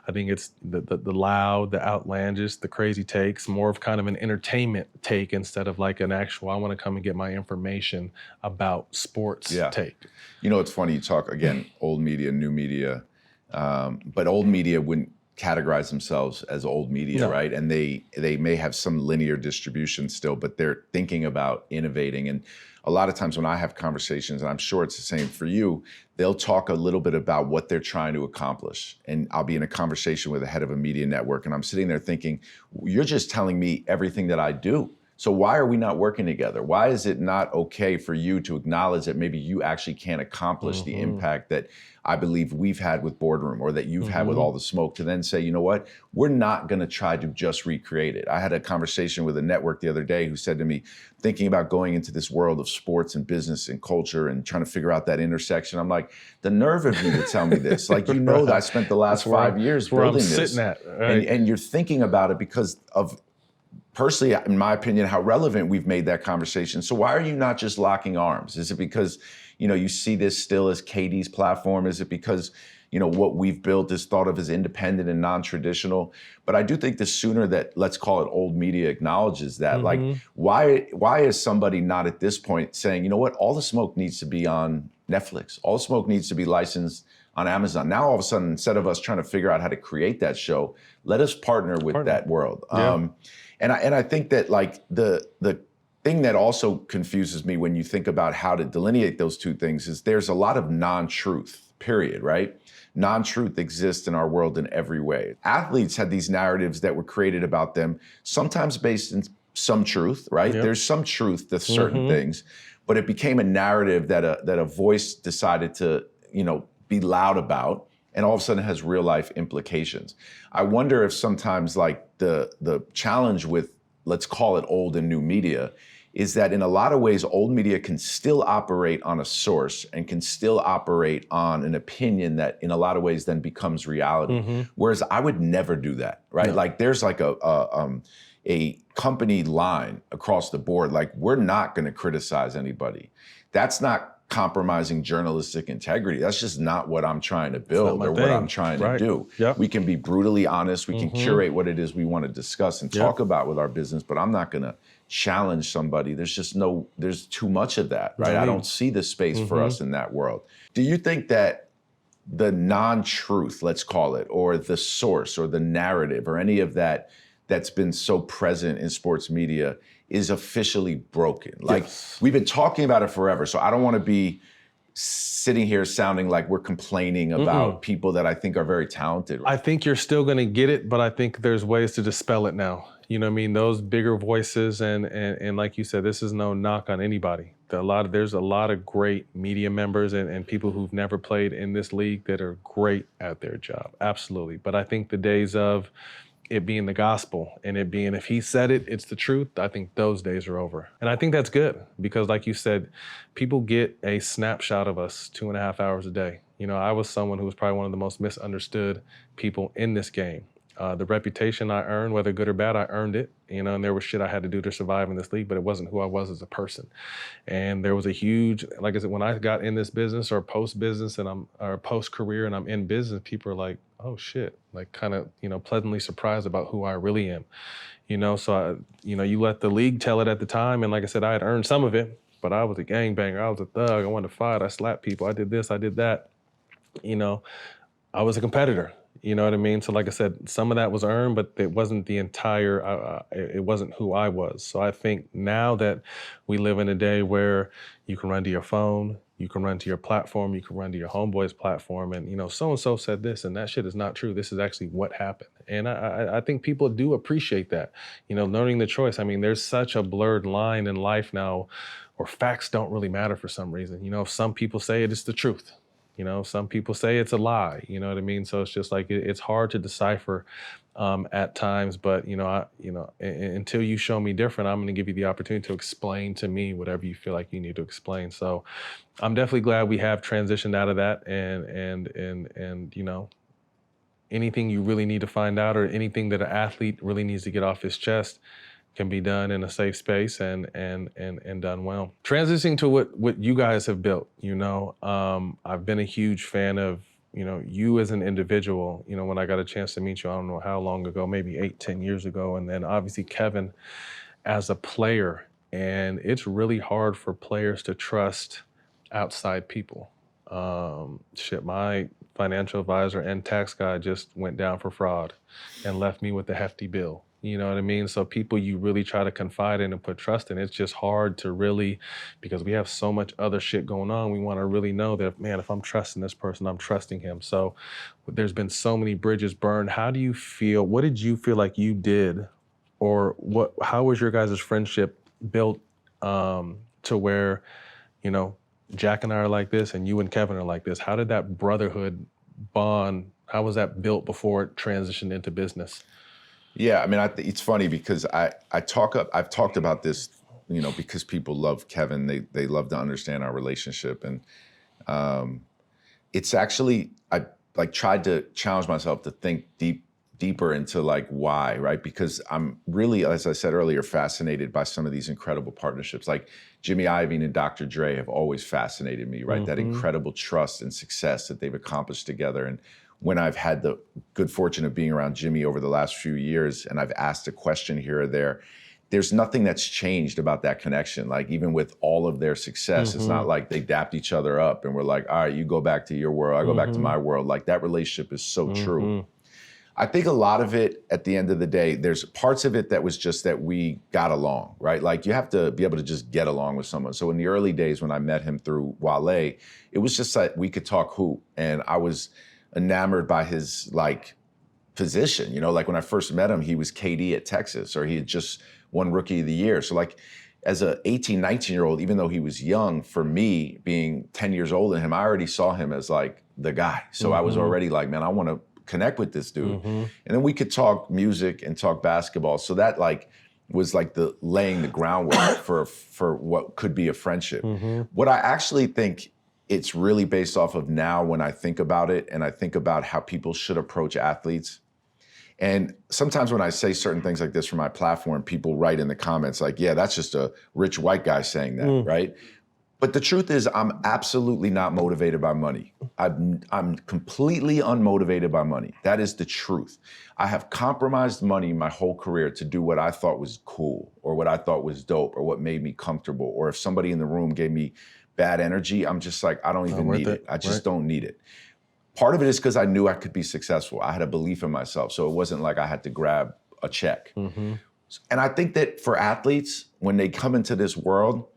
I think it's the loud, the outlandish, the crazy takes, more of kind of an entertainment take instead of an actual, I want to come and get my information about sports take. It's funny, you talk, again, old media, new media, but old media, when categorize themselves as old media, No. right? And they may have some linear distribution still, but they're thinking about innovating. And a lot of times when I have conversations, and I'm sure it's the same for you, they'll talk a little bit about what they're trying to accomplish. And I'll be in a conversation with the head of a media network, and I'm sitting there thinking, you're just telling me everything that I do. So why are we not working together? Why is it not okay for you to acknowledge that maybe you actually can't accomplish the impact that I believe we've had with Boardroom, or that you've had with All the Smoke, to then say, you know what, we're not gonna try to just recreate it. I had a conversation with a network the other day who said to me, thinking about going into this world of sports and business and culture and trying to figure out that intersection. I'm like, the nerve of you to tell me this. Like, you know, that I spent the last 5 years building this. Sitting at, right? And you're thinking about it because of, personally, in my opinion, how relevant we've made that conversation. So why are you not just locking arms? Is it because, you know, you see this still as KD's platform? Is it because, you know, what we've built is thought of as independent and non-traditional? But I do think the sooner that, let's call it, old media acknowledges that, like, why is somebody not at this point saying, you know what, All the Smoke needs to be on Netflix. All the Smoke needs to be licensed on Amazon. Now, all of a sudden, instead of us trying to figure out how to create that show, let us partner with that world. Yeah. And I think that, like, the thing that also confuses me when you think about how to delineate those two things is there's a lot of non-truth, period, right? Non-truth exists in our world in every way. Athletes had these narratives that were created about them, sometimes based in some truth, right? Yep. There's some truth to certain things, but it became a narrative that a voice decided to, you know, be loud about, and all of a sudden it has real life implications. I wonder if sometimes, like, the challenge with, let's call it, old and new media, is that in a lot of ways, old media can still operate on a source and can still operate on an opinion that in a lot of ways then becomes reality. Whereas I would never do that, right? No. Like, there's like a company line across the board. Like, we're not gonna criticize anybody. That's not compromising journalistic integrity. That's just not what I'm trying to build or what I'm trying to do. Yep. We can be brutally honest. We can curate what it is we want to discuss and talk about with our business, but I'm not going to challenge somebody. There's too much of that, right? I don't see the space for us in that world. Do you think that the non-truth, let's call it, or the source or the narrative or any of that that's been so present in sports media is officially broken? Like, we've been talking about it forever, so I don't want to be sitting here sounding like we're complaining about people that I think are very talented. I think you're still going to get it, but I think there's ways to dispel it now. You know what I mean? Those bigger voices, and like you said, this is no knock on anybody. There's a lot of great media members and people who've never played in this league that are great at their job, absolutely. But I think the days of it being the gospel and it being, if he said it, it's the truth, I think those days are over. And I think that's good because, like you said, people get a snapshot of us 2.5 hours a day. You know, I was someone who was probably one of the most misunderstood people in this game. The reputation I earned, whether good or bad, I earned it, you know, and there was shit I had to do to survive in this league, but it wasn't who I was as a person. And there was a huge, like I said, when I got in this business or post-business or post-career and I'm in business, people are like, oh shit, like kind of, you know, pleasantly surprised about who I really am. You know, so, you know, you let the league tell it at the time. And like I said, I had earned some of it, but I was a gangbanger. I was a thug. I wanted to fight. I slapped people. I did this, I did that. You know, I was a competitor. You know what I mean? So like I said, some of that was earned, but it wasn't the entire, it wasn't who I was. So I think now that we live in a day where you can run to your phone, you can run to your platform, you can run to your homeboy's platform, and, you know, so-and-so said this, and that shit is not true. This is actually what happened. And I think people do appreciate that, you know, learning the choice. I mean, there's such a blurred line in life now where facts don't really matter for some reason. You know, if some people say it, it's the truth. You know, some people say it's a lie, you know what I mean? So it's just like, it's hard to decipher at times, but, you know, until you show me different, I'm going to give you the opportunity to explain to me whatever you feel like you need to explain. So I'm definitely glad we have transitioned out of that, and you know, anything you really need to find out or anything that an athlete really needs to get off his chest can be done in a safe space and done well. Transitioning to what you guys have built, you know, I've been a huge fan of, you know, you as an individual. You know, when I got a chance to meet you, I don't know how long ago, maybe 8-10 years ago, and then obviously Kevin as a player. And it's really hard for players to trust outside people. My financial advisor and tax guy just went down for fraud and left me with a hefty bill. You know what I mean? So people you really try to confide in and put trust in, it's just hard to really, because we have so much other shit going on. We want to really know that, man, if I'm trusting this person, I'm trusting him. So there's been so many bridges burned. How do you feel? What did you feel like you did, or how was your guys' friendship built to where, you know, Jack and I are like this and you and Kevin are like this? How did that brotherhood bond, how was that built before it transitioned into business? Yeah, I mean, it's funny because I've talked about this, you know, because people love Kevin, they love to understand our relationship, and it's actually, I like tried to challenge myself to think deeper into like why, right? Because I'm really, as I said earlier, fascinated by some of these incredible partnerships. Like Jimmy Iovine and Dr. Dre have always fascinated me, right? That incredible trust and success that they've accomplished together. And when I've had the good fortune of being around Jimmy over the last few years and I've asked a question here or there, there's nothing that's changed about that connection. Like even with all of their success, it's not like they dapped each other up and we're like, all right, you go back to your world, I go back to my world. Like that relationship is so true. I think a lot of it, at the end of the day, there's parts of it that was just that we got along, right? Like you have to be able to just get along with someone. So in the early days when I met him through Wale, it was just like we could talk hoop, and I was enamored by his like position. You know, like when I first met him, he was KD at Texas, or he had just won Rookie of the Year. So like as a 18, 19-year-old, even though he was young, for me being 10 years older than him, I already saw him as like the guy. So I was already like, man, I want to connect with this dude. And then we could talk music and talk basketball. So that like was like the laying the groundwork for what could be a friendship. What I actually think it's really based off of now when I think about it, and I think about how people should approach athletes. And sometimes when I say certain things like this from my platform, people write in the comments like, yeah, that's just a rich white guy saying that, right? But the truth is, I'm absolutely not motivated by money. I'm completely unmotivated by money. That is the truth. I have compromised money my whole career to do what I thought was cool, or what I thought was dope, or what made me comfortable. Or if somebody in the room gave me bad energy, I'm just like, I don't even need it. I just don't need it. Part of it is because I knew I could be successful. I had a belief in myself. So it wasn't like I had to grab a check. And I think that for athletes, when they come into this world,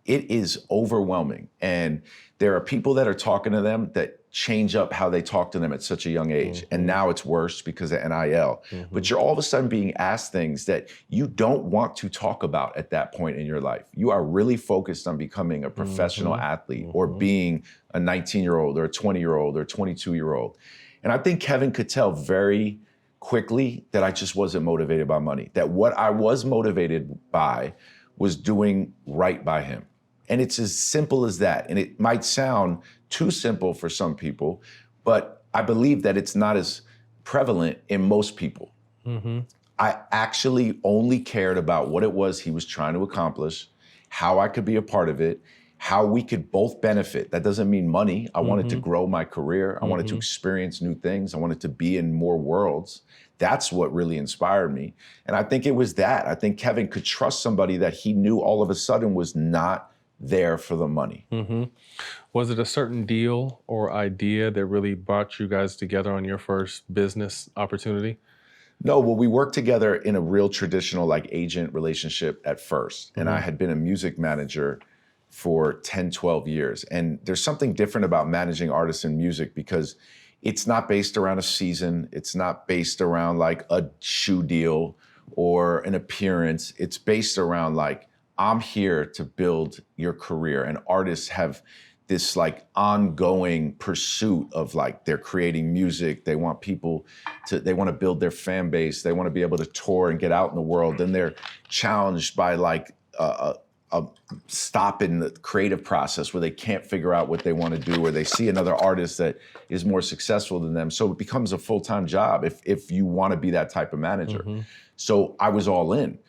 it is overwhelming. And there are people that are talking to them that change up how they talk to them at such a young age. And now it's worse because of NIL. But you're all of a sudden being asked things that you don't want to talk about at that point in your life. You are really focused on becoming a professional athlete, or being a 19-year-old or a 20-year-old or a 22-year-old. And I think Kevin could tell very quickly that I just wasn't motivated by money, that what I was motivated by was doing right by him. And it's as simple as that. And it might sound too simple for some people, but I believe that it's not as prevalent in most people. I actually only cared about what it was he was trying to accomplish, how I could be a part of it, how we could both benefit. That doesn't mean money. I wanted to grow my career. I wanted to experience new things. I wanted to be in more worlds. That's what really inspired me. And I think it was that. I think Kevin could trust somebody that he knew all of a sudden was not there for the money. Was it a certain deal or idea that really brought you guys together on your first business opportunity? No, well, we worked together in a real traditional like agent relationship at first. And I had been a music manager for 10, 12 years. And there's something different about managing artists in music because it's not based around a season. It's not based around like a shoe deal or an appearance. It's based around like, I'm here to build your career. And artists have this like ongoing pursuit of like, they're creating music. They want people to, they want to build their fan base. They want to be able to tour and get out in the world. Then they're challenged by like a stop in the creative process where they can't figure out what they want to do, or they see another artist that is more successful than them. So it becomes a full-time job if you want to be that type of manager. So I was all in.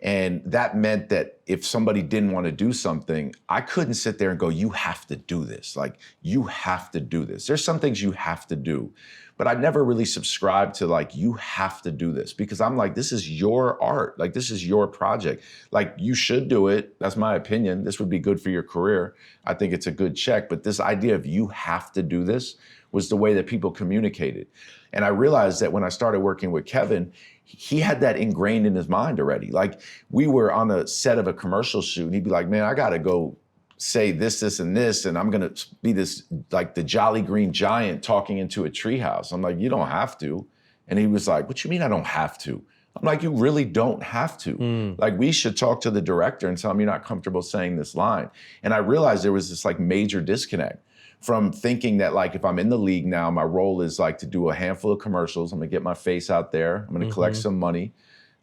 And that meant that if somebody didn't want to do something, I couldn't sit there and go, you have to do this. Like, you have to do this. There's some things you have to do. But I never really subscribed to like, you have to do this, because I'm like, this is your art. Like, this is your project. Like, you should do it. That's my opinion. This would be good for your career. I think it's a good check. But this idea of you have to do this was the way that people communicated. And I realized that when I started working with Kevin, he had that ingrained in his mind already. Like, we were on a set of a commercial shoot and he'd be like, man, I gotta go say this, and this, and I'm gonna be this, like the Jolly Green Giant talking into a treehouse. I'm like, you don't have to. And he was like, what you mean I don't have to? I'm like, you really don't have to. Like, we should talk to the director and tell him you're not comfortable saying this line. And I realized there was this like major disconnect from thinking that like, if I'm in the league now, my role is like to do a handful of commercials. I'm gonna get my face out there. I'm gonna collect some money.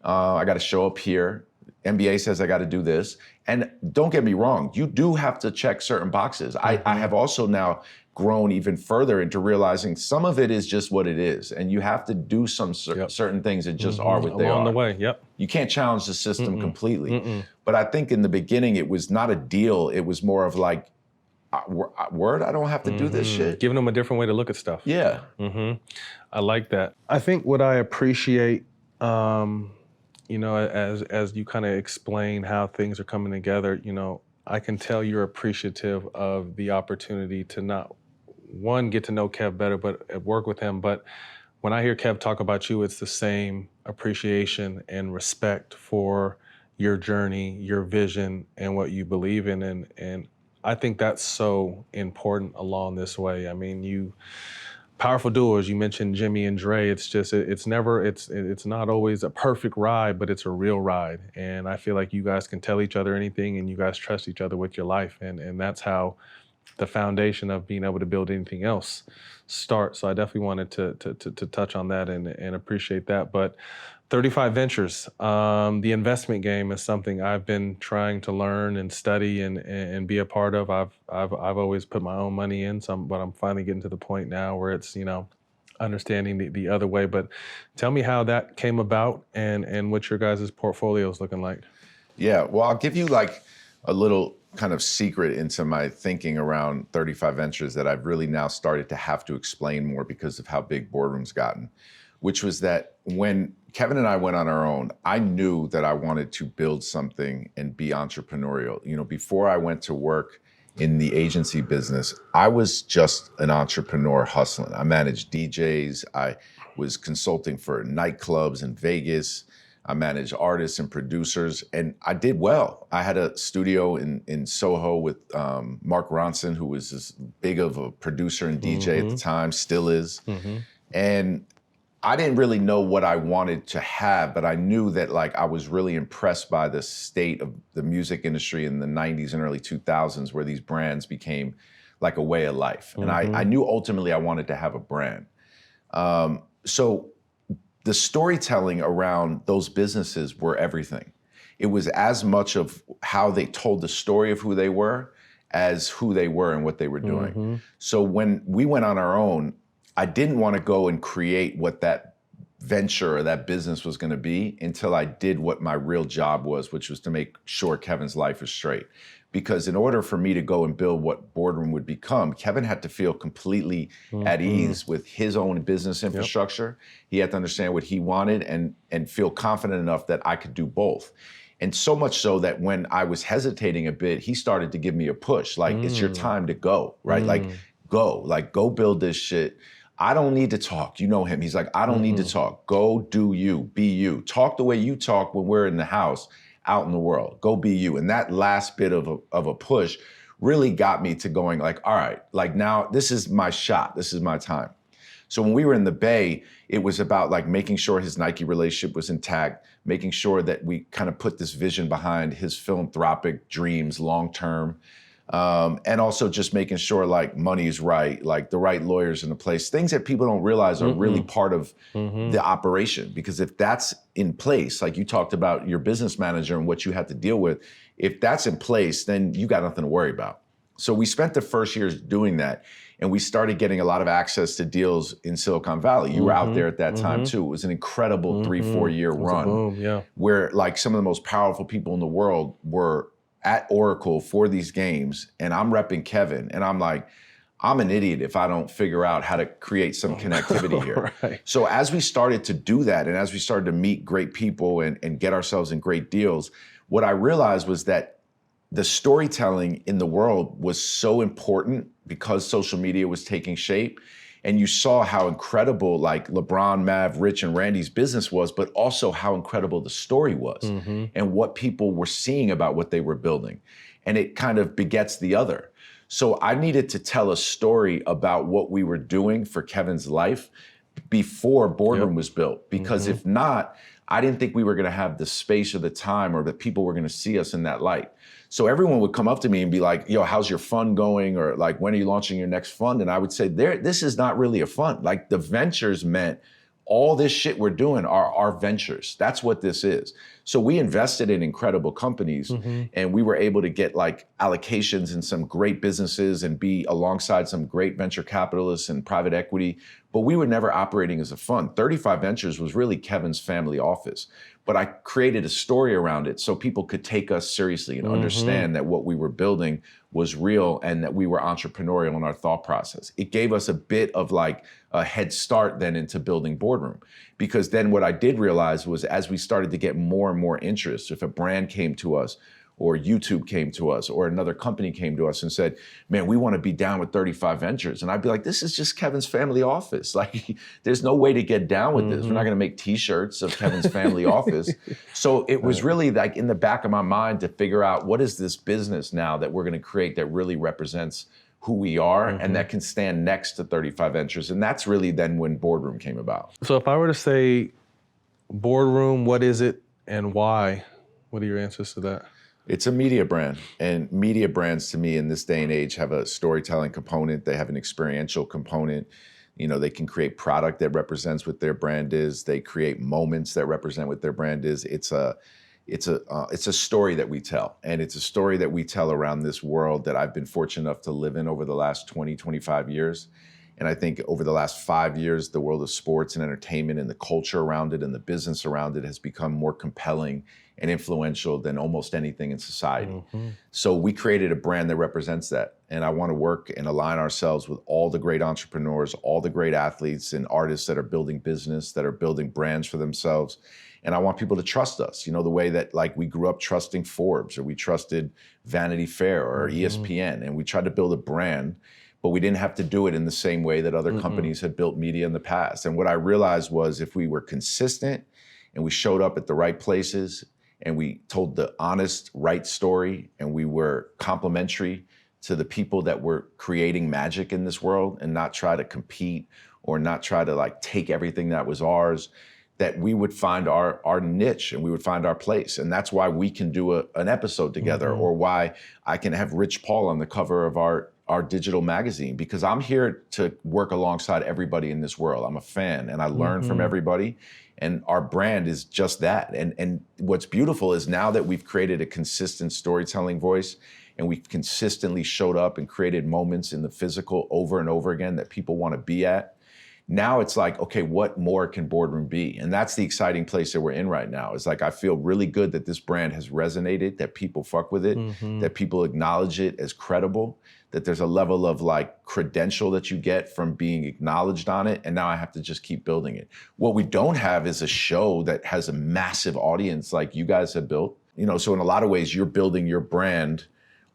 I gotta show up here. NBA says I gotta do this. And don't get me wrong, you do have to check certain boxes. I have also now grown even further into realizing some of it is just what it is. And you have to do some certain things that just are what they are. Along the way, yep. You can't challenge the system completely. But I think in the beginning, it was not a deal. It was more of like, word, I don't have to do this shit. Giving them a different way to look at stuff. Yeah. I like that. I think what I appreciate, you know, as you kind of explain how things are coming together, you know, I can tell you're appreciative of the opportunity to not, one, get to know Kev better, but work with him. But when I hear Kev talk about you, it's the same appreciation and respect for your journey, your vision, and what you believe in. And I think that's so important along this way. I mean, powerful duos, you mentioned Jimmy and Dre. It's just, it's not always a perfect ride, but it's a real ride. And I feel like you guys can tell each other anything and you guys trust each other with your life. And that's how the foundation of being able to build anything else starts. So I definitely wanted to touch on that and appreciate that. But 35 Ventures, the investment game is something I've been trying to learn and study and be a part of. I've always put my own money in, but I'm finally getting to the point now where it's, you know, understanding the other way. But tell me how that came about and what your guys' portfolio is looking like. Yeah, well, I'll give you like a little kind of secret into my thinking around 35 Ventures that I've really now started to have to explain more because of how big Boardroom's gotten, which was that when Kevin and I went on our own, I knew that I wanted to build something and be entrepreneurial. You know, before I went to work in the agency business, I was just an entrepreneur hustling. I managed DJs. I was consulting for nightclubs in Vegas. I managed artists and producers, and I did well. I had a studio in Soho with Mark Ronson, who was as big of a producer and DJ at the time, still is. And I didn't really know what I wanted to have, but I knew that like I was really impressed by the state of the music industry in the 90s and early 2000s, where these brands became like a way of life. And I knew ultimately I wanted to have a brand. So the storytelling around those businesses were everything. It was as much of how they told the story of who they were as who they were and what they were doing. So when we went on our own, I didn't want to go and create what that venture or that business was going to be until I did what my real job was, which was to make sure Kevin's life was straight. Because in order for me to go and build what Boardroom would become, Kevin had to feel completely at ease with his own business infrastructure. He had to understand what he wanted and feel confident enough that I could do both. And so much so that when I was hesitating a bit, he started to give me a push, like, it's your time to go, right? Like, go build this shit. I don't need to talk. You know him. He's like, I don't need to talk. Go do you, be you. Talk the way you talk when we're in the house, out in the world. Go be you. And that last bit of a push really got me to going like, all right, like now this is my shot. This is my time. So when we were in the Bay, it was about like making sure his Nike relationship was intact, making sure that we kind of put this vision behind his philanthropic dreams long-term. And also just making sure like money is right, like the right lawyers in the place, things that people don't realize are really part of the operation. Because if that's in place, like you talked about your business manager and what you had to deal with, if that's in place, then you got nothing to worry about. So we spent the first years doing that, and we started getting a lot of access to deals in Silicon Valley. You were out there at that time too. It was an incredible 3-4 year run boom, yeah. where like some of the most powerful people in the world were at Oracle for these games, and I'm repping Kevin, and I'm like, I'm an idiot if I don't figure out how to create some connectivity here. Right. So as we started to do that, and as we started to meet great people and get ourselves in great deals, what I realized was that the storytelling in the world was so important because social media was taking shape. And you saw how incredible like LeBron, Mav, Rich, and Randy's business was, but also how incredible the story was and what people were seeing about what they were building. And it kind of begets the other. So I needed to tell a story about what we were doing for Kevin's life before Boardroom was built. Because if not, I didn't think we were gonna have the space or the time or that people were gonna see us in that light. So everyone would come up to me and be like, yo, how's your fund going? Or like, when are you launching your next fund? And I would say, this is not really a fund. Like the ventures meant all this shit we're doing are our ventures. That's what this is. So we invested in incredible companies and we were able to get like allocations in some great businesses and be alongside some great venture capitalists and private equity, but we were never operating as a fund. 35 Ventures was really Kevin's family office, but I created a story around it so people could take us seriously and understand that what we were building was real and that we were entrepreneurial in our thought process. It gave us a bit of like a head start then into building Boardroom. Because then what I did realize was as we started to get more and more interest, if a brand came to us or YouTube came to us or another company came to us and said, man, we want to be down with 35 Ventures. And I'd be like, this is just Kevin's family office. Like, there's no way to get down with this. We're not going to make t-shirts of Kevin's family office. So it was really like in the back of my mind to figure out what is this business now that we're going to create that really represents who we are and that can stand next to 35 Ventures. And that's really then when Boardroom came about. So if I were to say Boardroom, what is it and why? What are your answers to that? It's a media brand, and media brands to me in this day and age have a storytelling component. They have an experiential component. You know, they can create product that represents what their brand is. They create moments that represent what their brand is. It's a story that we tell, and it's a story that we tell around this world that I've been fortunate enough to live in over the last 20, 25 years. And I think over the last 5 years, the world of sports and entertainment and the culture around it and the business around it has become more compelling and influential than almost anything in society. So we created a brand that represents that. And I want to work and align ourselves with all the great entrepreneurs, all the great athletes and artists that are building business, that are building brands for themselves. And I want people to trust us, you know, the way that like we grew up trusting Forbes or we trusted Vanity Fair or ESPN, and we tried to build a brand, but we didn't have to do it in the same way that other companies had built media in the past. And what I realized was if we were consistent and we showed up at the right places and we told the honest, right story, and we were complimentary to the people that were creating magic in this world and not try to compete or not try to like take everything that was ours, that we would find our niche and we would find our place. And that's why we can do an episode together or why I can have Rich Paul on the cover of our digital magazine, because I'm here to work alongside everybody in this world. I'm a fan and I learn from everybody. And our brand is just that. And what's beautiful is now that we've created a consistent storytelling voice and we've consistently showed up and created moments in the physical over and over again that people want to be at, now it's like, okay, what more can Boardroom be? And that's the exciting place that we're in right now. It's like, I feel really good that this brand has resonated, that people fuck with it, that people acknowledge it as credible, that there's a level of like credential that you get from being acknowledged on it. And now I have to just keep building it. What we don't have is a show that has a massive audience like you guys have built. You know, so in a lot of ways, you're building your brand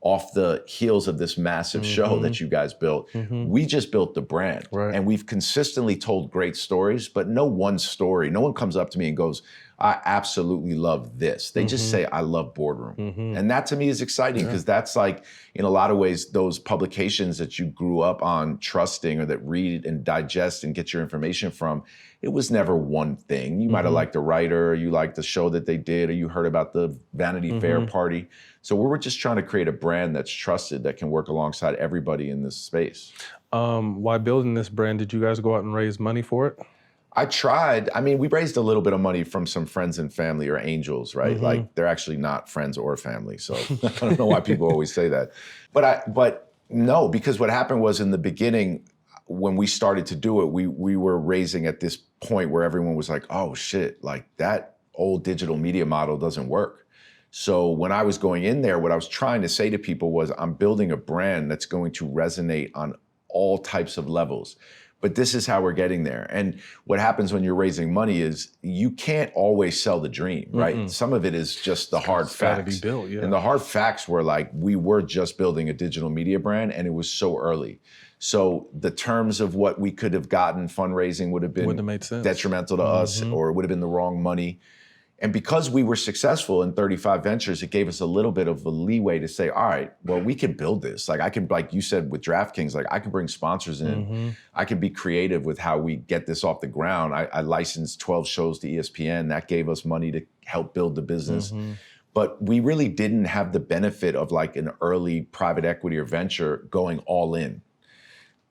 off the heels of this massive show that you guys built. We just built the brand. And we've consistently told great stories, but no one story, no one comes up to me and goes, I absolutely love this. They just say, I love Boardroom. And that to me is exciting because that's like, in a lot of ways, those publications that you grew up on trusting or that read and digest and get your information from, it was never one thing. You might have liked the writer, or you liked the show that they did, or you heard about the Vanity Fair party. So we were just trying to create a brand that's trusted, that can work alongside everybody in this space. While building this brand, did you guys go out and raise money for it? I tried. I mean, we raised a little bit of money from some friends and family or angels, right? Like they're actually not friends or family. So I don't know why people always say that. But No, because what happened was in the beginning, when we started to do it, we were raising at this point where everyone was like, oh shit, like that old digital media model doesn't work. So when I was going in there, what I was trying to say to people was, I'm building a brand that's going to resonate on all types of levels. But this is how we're getting there. And what happens when you're raising money is you can't always sell the dream, right? Some of it is just the hard facts. Gotta be built, yeah. And the hard facts were like, we were just building a digital media brand and it was so early. So the terms of what we could have gotten fundraising would have been Wouldn't have made sense. Detrimental to us, or it would have been the wrong money. And because we were successful in 35 ventures, it gave us a little bit of a leeway to say, all right, well, we can build this. Like I can, like you said with DraftKings, like I can bring sponsors in. I can be creative with how we get this off the ground. I licensed 12 shows to ESPN. That gave us money to help build the business. But we really didn't have the benefit of like an early private equity or venture going all in.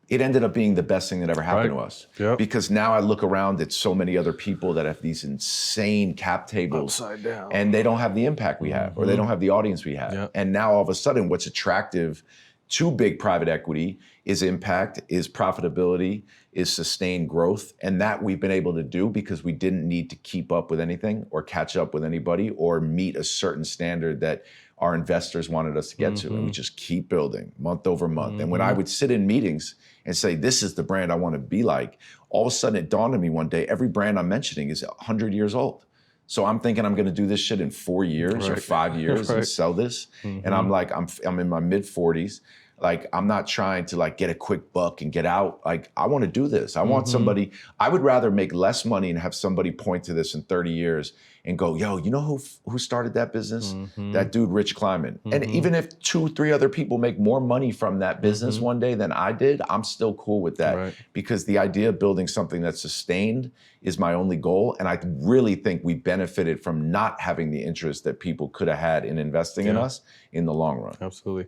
It ended up being the best thing that ever happened to us. Yep. Because now I look around at so many other people that have these insane cap tables Upside down. and they don't have the impact we have, or they don't have the audience we have. Yep. And now all of a sudden what's attractive to big private equity is impact, is profitability, is sustained growth. And that we've been able to do because we didn't need to keep up with anything or catch up with anybody or meet a certain standard that our investors wanted us to get to. And we just keep building month over month. And when I would sit in meetings and say, this is the brand I want to be like, all of a sudden it dawned on me one day, every brand I'm mentioning is 100 years old. So I'm thinking I'm going to do this shit in 4 years or 5 years and sell this. And I'm like, I'm in my mid 40s. Like, I'm not trying to like get a quick buck and get out. Like, I want to do this. I want somebody, I would rather make less money and have somebody point to this in 30 years and go, yo, you know who started that business? That dude, Rich Kleiman. And even if 2-3 other people make more money from that business one day than I did, I'm still cool with that. Because the idea of building something that's sustained is my only goal. And I really think we benefited from not having the interest that people could have had in investing in us in the long run. Absolutely.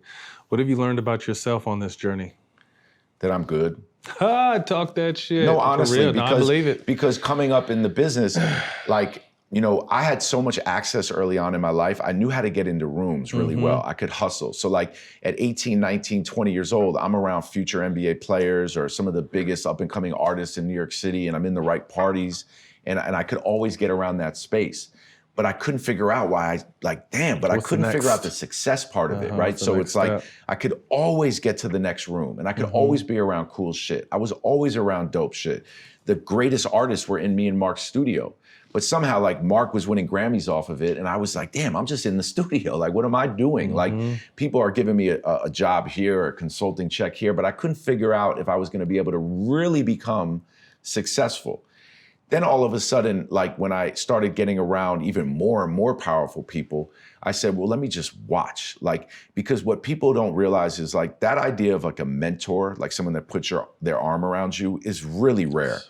What have you learned about yourself on this journey? That I'm good. Talk that shit. No, honestly, because, I believe it. Because coming up in the business, like, you know, I had so much access early on in my life. I knew how to get into rooms really well. I could hustle. So like at 18, 19, 20 years old, I'm around future NBA players or some of the biggest up and coming artists in New York City, and I'm in the right parties, and I could always get around that space. But I couldn't figure out why I couldn't figure out the success part of it, right? So it's like, I could always get to the next room and I could always be around cool shit. I was always around dope shit. The greatest artists were in me and Mark's studio. But somehow, like, Mark was winning Grammys off of it, and I was like, damn, I'm just in the studio. Like, what am I doing? Like, people are giving me a job here or a consulting check here, but I couldn't figure out if I was gonna be able to really become successful. Then all of a sudden, like, when I started getting around even more and more powerful people, I said, well, let me just watch. Like, because what people don't realize is, like, that idea of like a mentor, like someone that puts their arm around you, is really rare.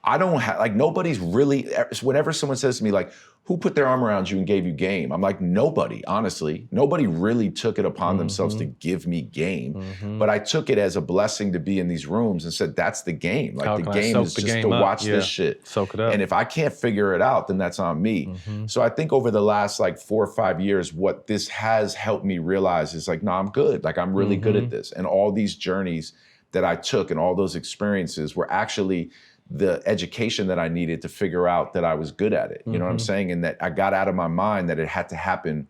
I don't have, like, nobody's really, whenever someone says to me, like, who put their arm around you and gave you game? I'm like, nobody, honestly. Nobody really took it upon themselves to give me game. But I took it as a blessing to be in these rooms and said, that's the game. Like, the game is just to watch this shit. Soak it up. And if I can't figure it out, then that's on me. So I think over the last like 4 or 5 years, what this has helped me realize is like, no, I'm good. Like, I'm really good at this. And all these journeys that I took and all those experiences were actually the education that I needed to figure out that I was good at it. You know what I'm saying? And that I got out of my mind that it had to happen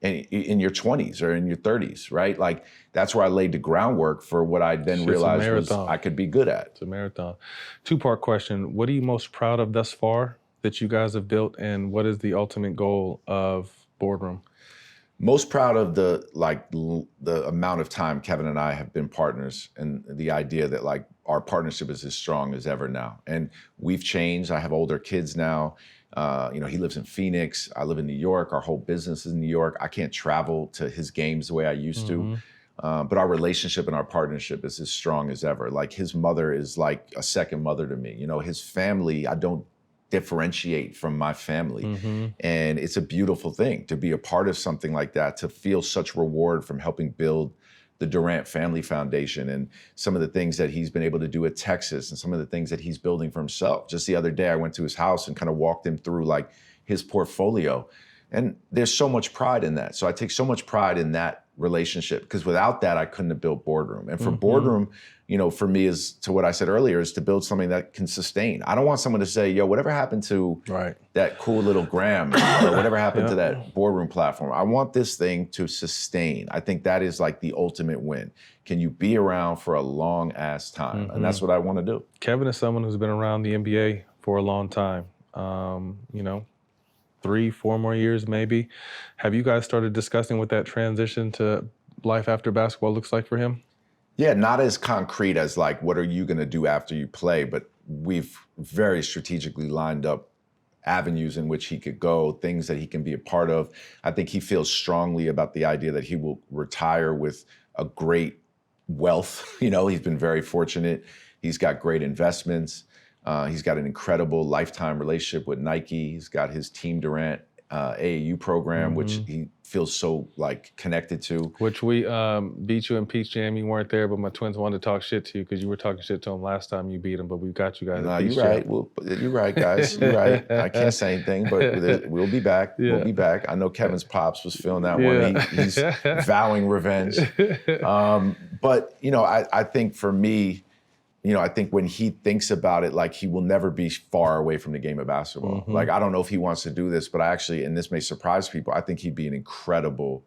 in your 20s or in your 30s, right? Like, that's where I laid the groundwork for what I then realized was I could be good at. It's a marathon. 2-part question. What are you most proud of thus far that you guys have built, and what is the ultimate goal of Boardroom? Most proud of the amount of time Kevin and I have been partners, and the idea that like our partnership is as strong as ever now. And we've changed. I have older kids now. You know, he lives in Phoenix. I live in New York. Our whole business is in New York. I can't travel to his games the way I used to. But our relationship and our partnership is as strong as ever. Like, his mother is like a second mother to me. You know, his family, I don't differentiate from my family. And it's a beautiful thing to be a part of something like that, to feel such reward from helping build the Durant Family Foundation and some of the things that he's been able to do at Texas and some of the things that he's building for himself. Just the other day, I went to his house and kind of walked him through like his portfolio. And there's so much pride in that. So I take so much pride in that relationship, because without that, I couldn't have built Boardroom. And for Boardroom, you know, for me is to what I said earlier, is to build something that can sustain. I don't want someone to say, yo, whatever happened to that cool little Graham or whatever happened to that Boardroom platform. I want this thing to sustain. I think that is like the ultimate win. Can you be around for a long ass time? And that's what I want to do. Kevin is someone who's been around the NBA for a long time. You know, 3-4 more years maybe. Have you guys started discussing what that transition to life after basketball looks like for him? Yeah, not as concrete as like, what are you going to do after you play? But we've very strategically lined up avenues in which he could go, things that he can be a part of. I think he feels strongly about the idea that he will retire with a great wealth. You know, he's been very fortunate. He's got great investments. He's got an incredible lifetime relationship with Nike. He's got his Team Durant AAU program, which he feels so like connected to. Which we beat you in Peach Jam. You weren't there, but my twins wanted to talk shit to you because you were talking shit to them last time you beat them. But we got you guys. No, you're right. Well, you're right, guys. You're right. I can't say anything, but we'll be back. Yeah. We'll be back. I know Kevin's pops was feeling that one. He's vowing revenge. But you know, I think for me, you know, I think when he thinks about it, like he will never be far away from the game of basketball. Like, I don't know if he wants to do this, but I actually, and this may surprise people, I think he'd be an incredible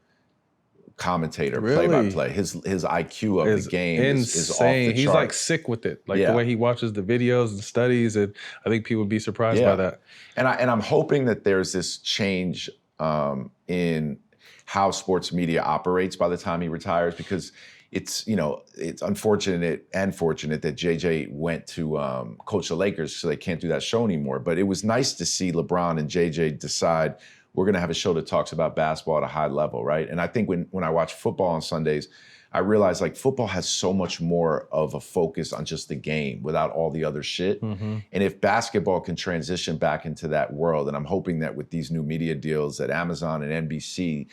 commentator, play-by-play. His IQ of the game is off the chart. He's like sick with it, like the way he watches the videos and studies, and I think people would be surprised by that. And I'm hoping that there's this change in how sports media operates by the time he retires, because it's, you know, it's unfortunate and fortunate that JJ went to coach the Lakers, so they can't do that show anymore. But it was nice to see LeBron and JJ decide we're going to have a show that talks about basketball at a high level, right? And I think when I watch football on Sundays, I realize like football has so much more of a focus on just the game without all the other shit. And if basketball can transition back into that world, and I'm hoping that with these new media deals that Amazon and NBC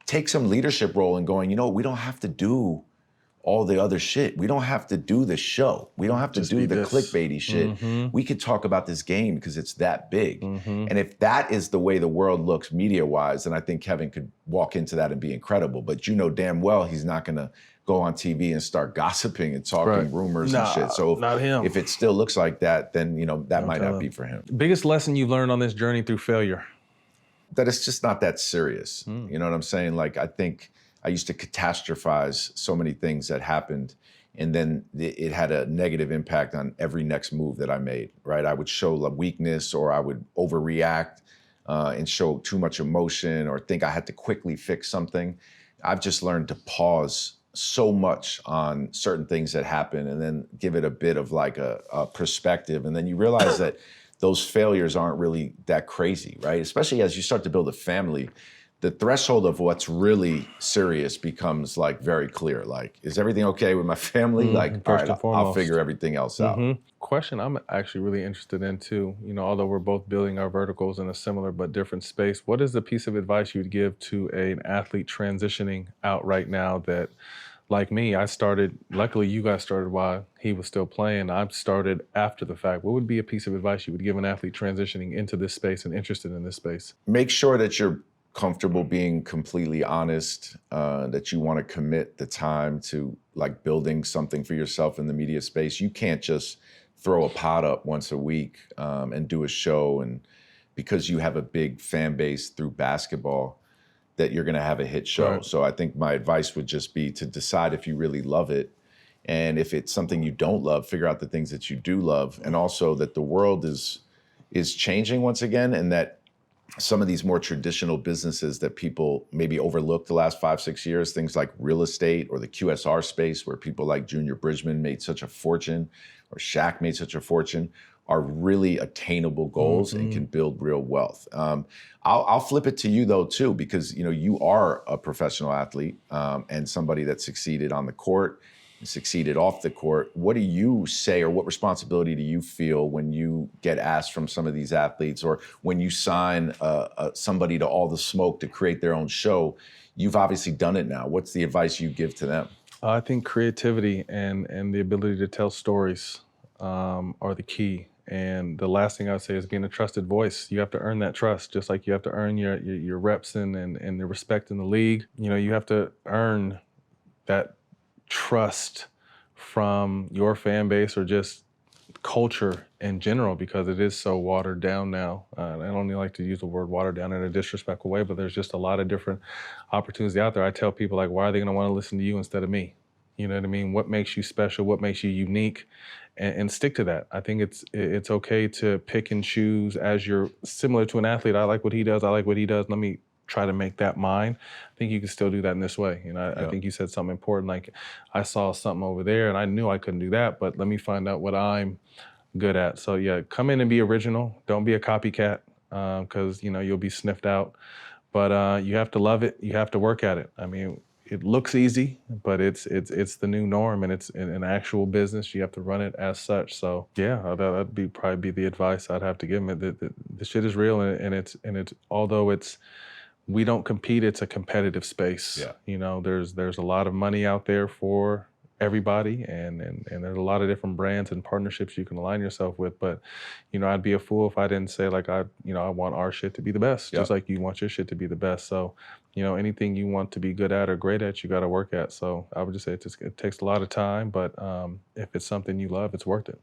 take some leadership role in going, you know, we don't have to do all the other shit. We don't have to do the show. We don't have to do the clickbaity shit. We could talk about this game because it's that big. And if that is the way the world looks media-wise, then I think Kevin could walk into that and be incredible. But you know damn well he's not going to go on TV and start gossiping and talking rumors and shit. So if it still looks like that, then, you know, that might not be for him. Biggest lesson you've learned on this journey through failure? That it's just not that serious. You know what I'm saying? Like, I think I used to catastrophize so many things that happened, and then it had a negative impact on every next move that I made, right? I would show weakness, or I would overreact and show too much emotion, or think I had to quickly fix something. I've just learned to pause so much on certain things that happen and then give it a bit of like a perspective. And then you realize that those failures aren't really that crazy, right? Especially as you start to build a family, the threshold of what's really serious becomes like very clear. Like, is everything okay with my family? Like, all right, I'll figure everything else out. Question I'm actually really interested in too, you know, although we're both building our verticals in a similar but different space, what is the piece of advice you'd give to an athlete transitioning out right now that, like me, I started, luckily you guys started while he was still playing. I started after the fact. What would be a piece of advice you would give an athlete transitioning into this space and interested in this space? Make sure that you're comfortable being completely honest, that you want to commit the time to like building something for yourself in the media space. You can't just throw a pot up once a week and do a show, and because you have a big fan base through basketball, that you're going to have a hit show. Right. So I think my advice would just be to decide if you really love it. And if it's something you don't love, figure out the things that you do love. And also that the world is changing once again, and that some of these more traditional businesses that people maybe overlooked the last 5-6 years, things like real estate or the QSR space where people like Junior Bridgman made such a fortune, or Shaq made such a fortune, are really attainable goals and can build real wealth. I'll flip it to you though too, because you know you are a professional athlete and somebody that succeeded on the court and succeeded off the court. What do you say, or what responsibility do you feel when you get asked from some of these athletes, or when you sign somebody to All the Smoke to create their own show? You've obviously done it now. What's the advice you give to them? I think creativity and the ability to tell stories are the key. And the last thing I would say is being a trusted voice. You have to earn that trust, just like you have to earn your reps and the respect in the league. You know, you have to earn that trust from your fan base or just culture in general, because it is so watered down now. I don't even like to use the word watered down in a disrespectful way, but there's just a lot of different opportunities out there. I tell people, like, why are they going to want to listen to you instead of me? You know what I mean? What makes you special? What makes you unique? And stick to that. I think it's okay to pick and choose as you're similar to an athlete. I like what he does. I like what he does. Let me try to make that mine. I think you can still do that in this way. You know, I think you said something important. Like, I saw something over there and I knew I couldn't do that, but let me find out what I'm good at. So yeah, come in and be original. Don't be a copycat, because you know you'll be sniffed out. But you have to love it. You have to work at it. I mean, it looks easy, but it's the new norm, and it's an actual business. You have to run it as such. So yeah, that'd be probably be the advice I'd have to give them. The shit is real, and it's although it's we don't compete, it's a competitive space. Yeah. You know, there's a lot of money out there for everybody, and there's a lot of different brands and partnerships you can align yourself with. But, you know, I'd be a fool if I didn't say, like, I want our shit to be the best, just like you want your shit to be the best. So, you know, anything you want to be good at or great at, you got to work at. So I would just say it takes a lot of time, but if it's something you love, it's worth it.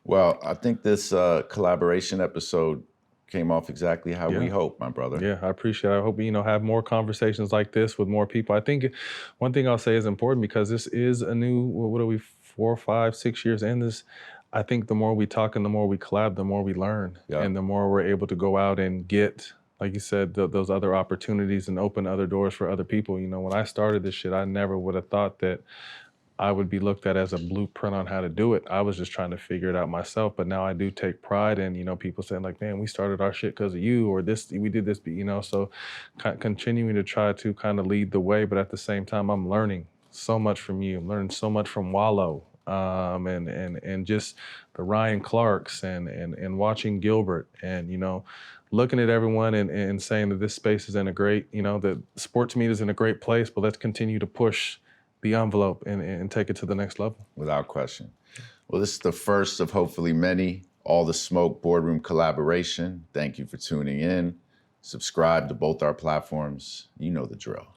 Well, I think this collaboration episode came off exactly how we hope, my brother. Yeah, I appreciate it. I hope we, have more conversations like this with more people. I think one thing I'll say is important, because this is a new, what are we, 4, 5, 6 years in this? I think the more we talk and the more we collab, the more we learn. And the more we're able to go out and get, like you said, those other opportunities and open other doors for other people. You know, when I started this shit, I never would have thought that I would be looked at as a blueprint on how to do it. I was just trying to figure it out myself. But now I do take pride in, people saying, like, man, we started our shit because of you, or this, we did this, so continuing to try to kind of lead the way. But at the same time, I'm learning so much from you. I'm learning so much from Wallow, and just the Ryan Clarks, and watching Gilbert, and, looking at everyone and saying that this space is in a great, the sports media is in a great place, but let's continue to push the envelope and take it to the next level. Without question. Well, this is the first of hopefully many All the Smoke Boardroom collaboration. Thank you for tuning in. Subscribe to both our platforms. You know the drill.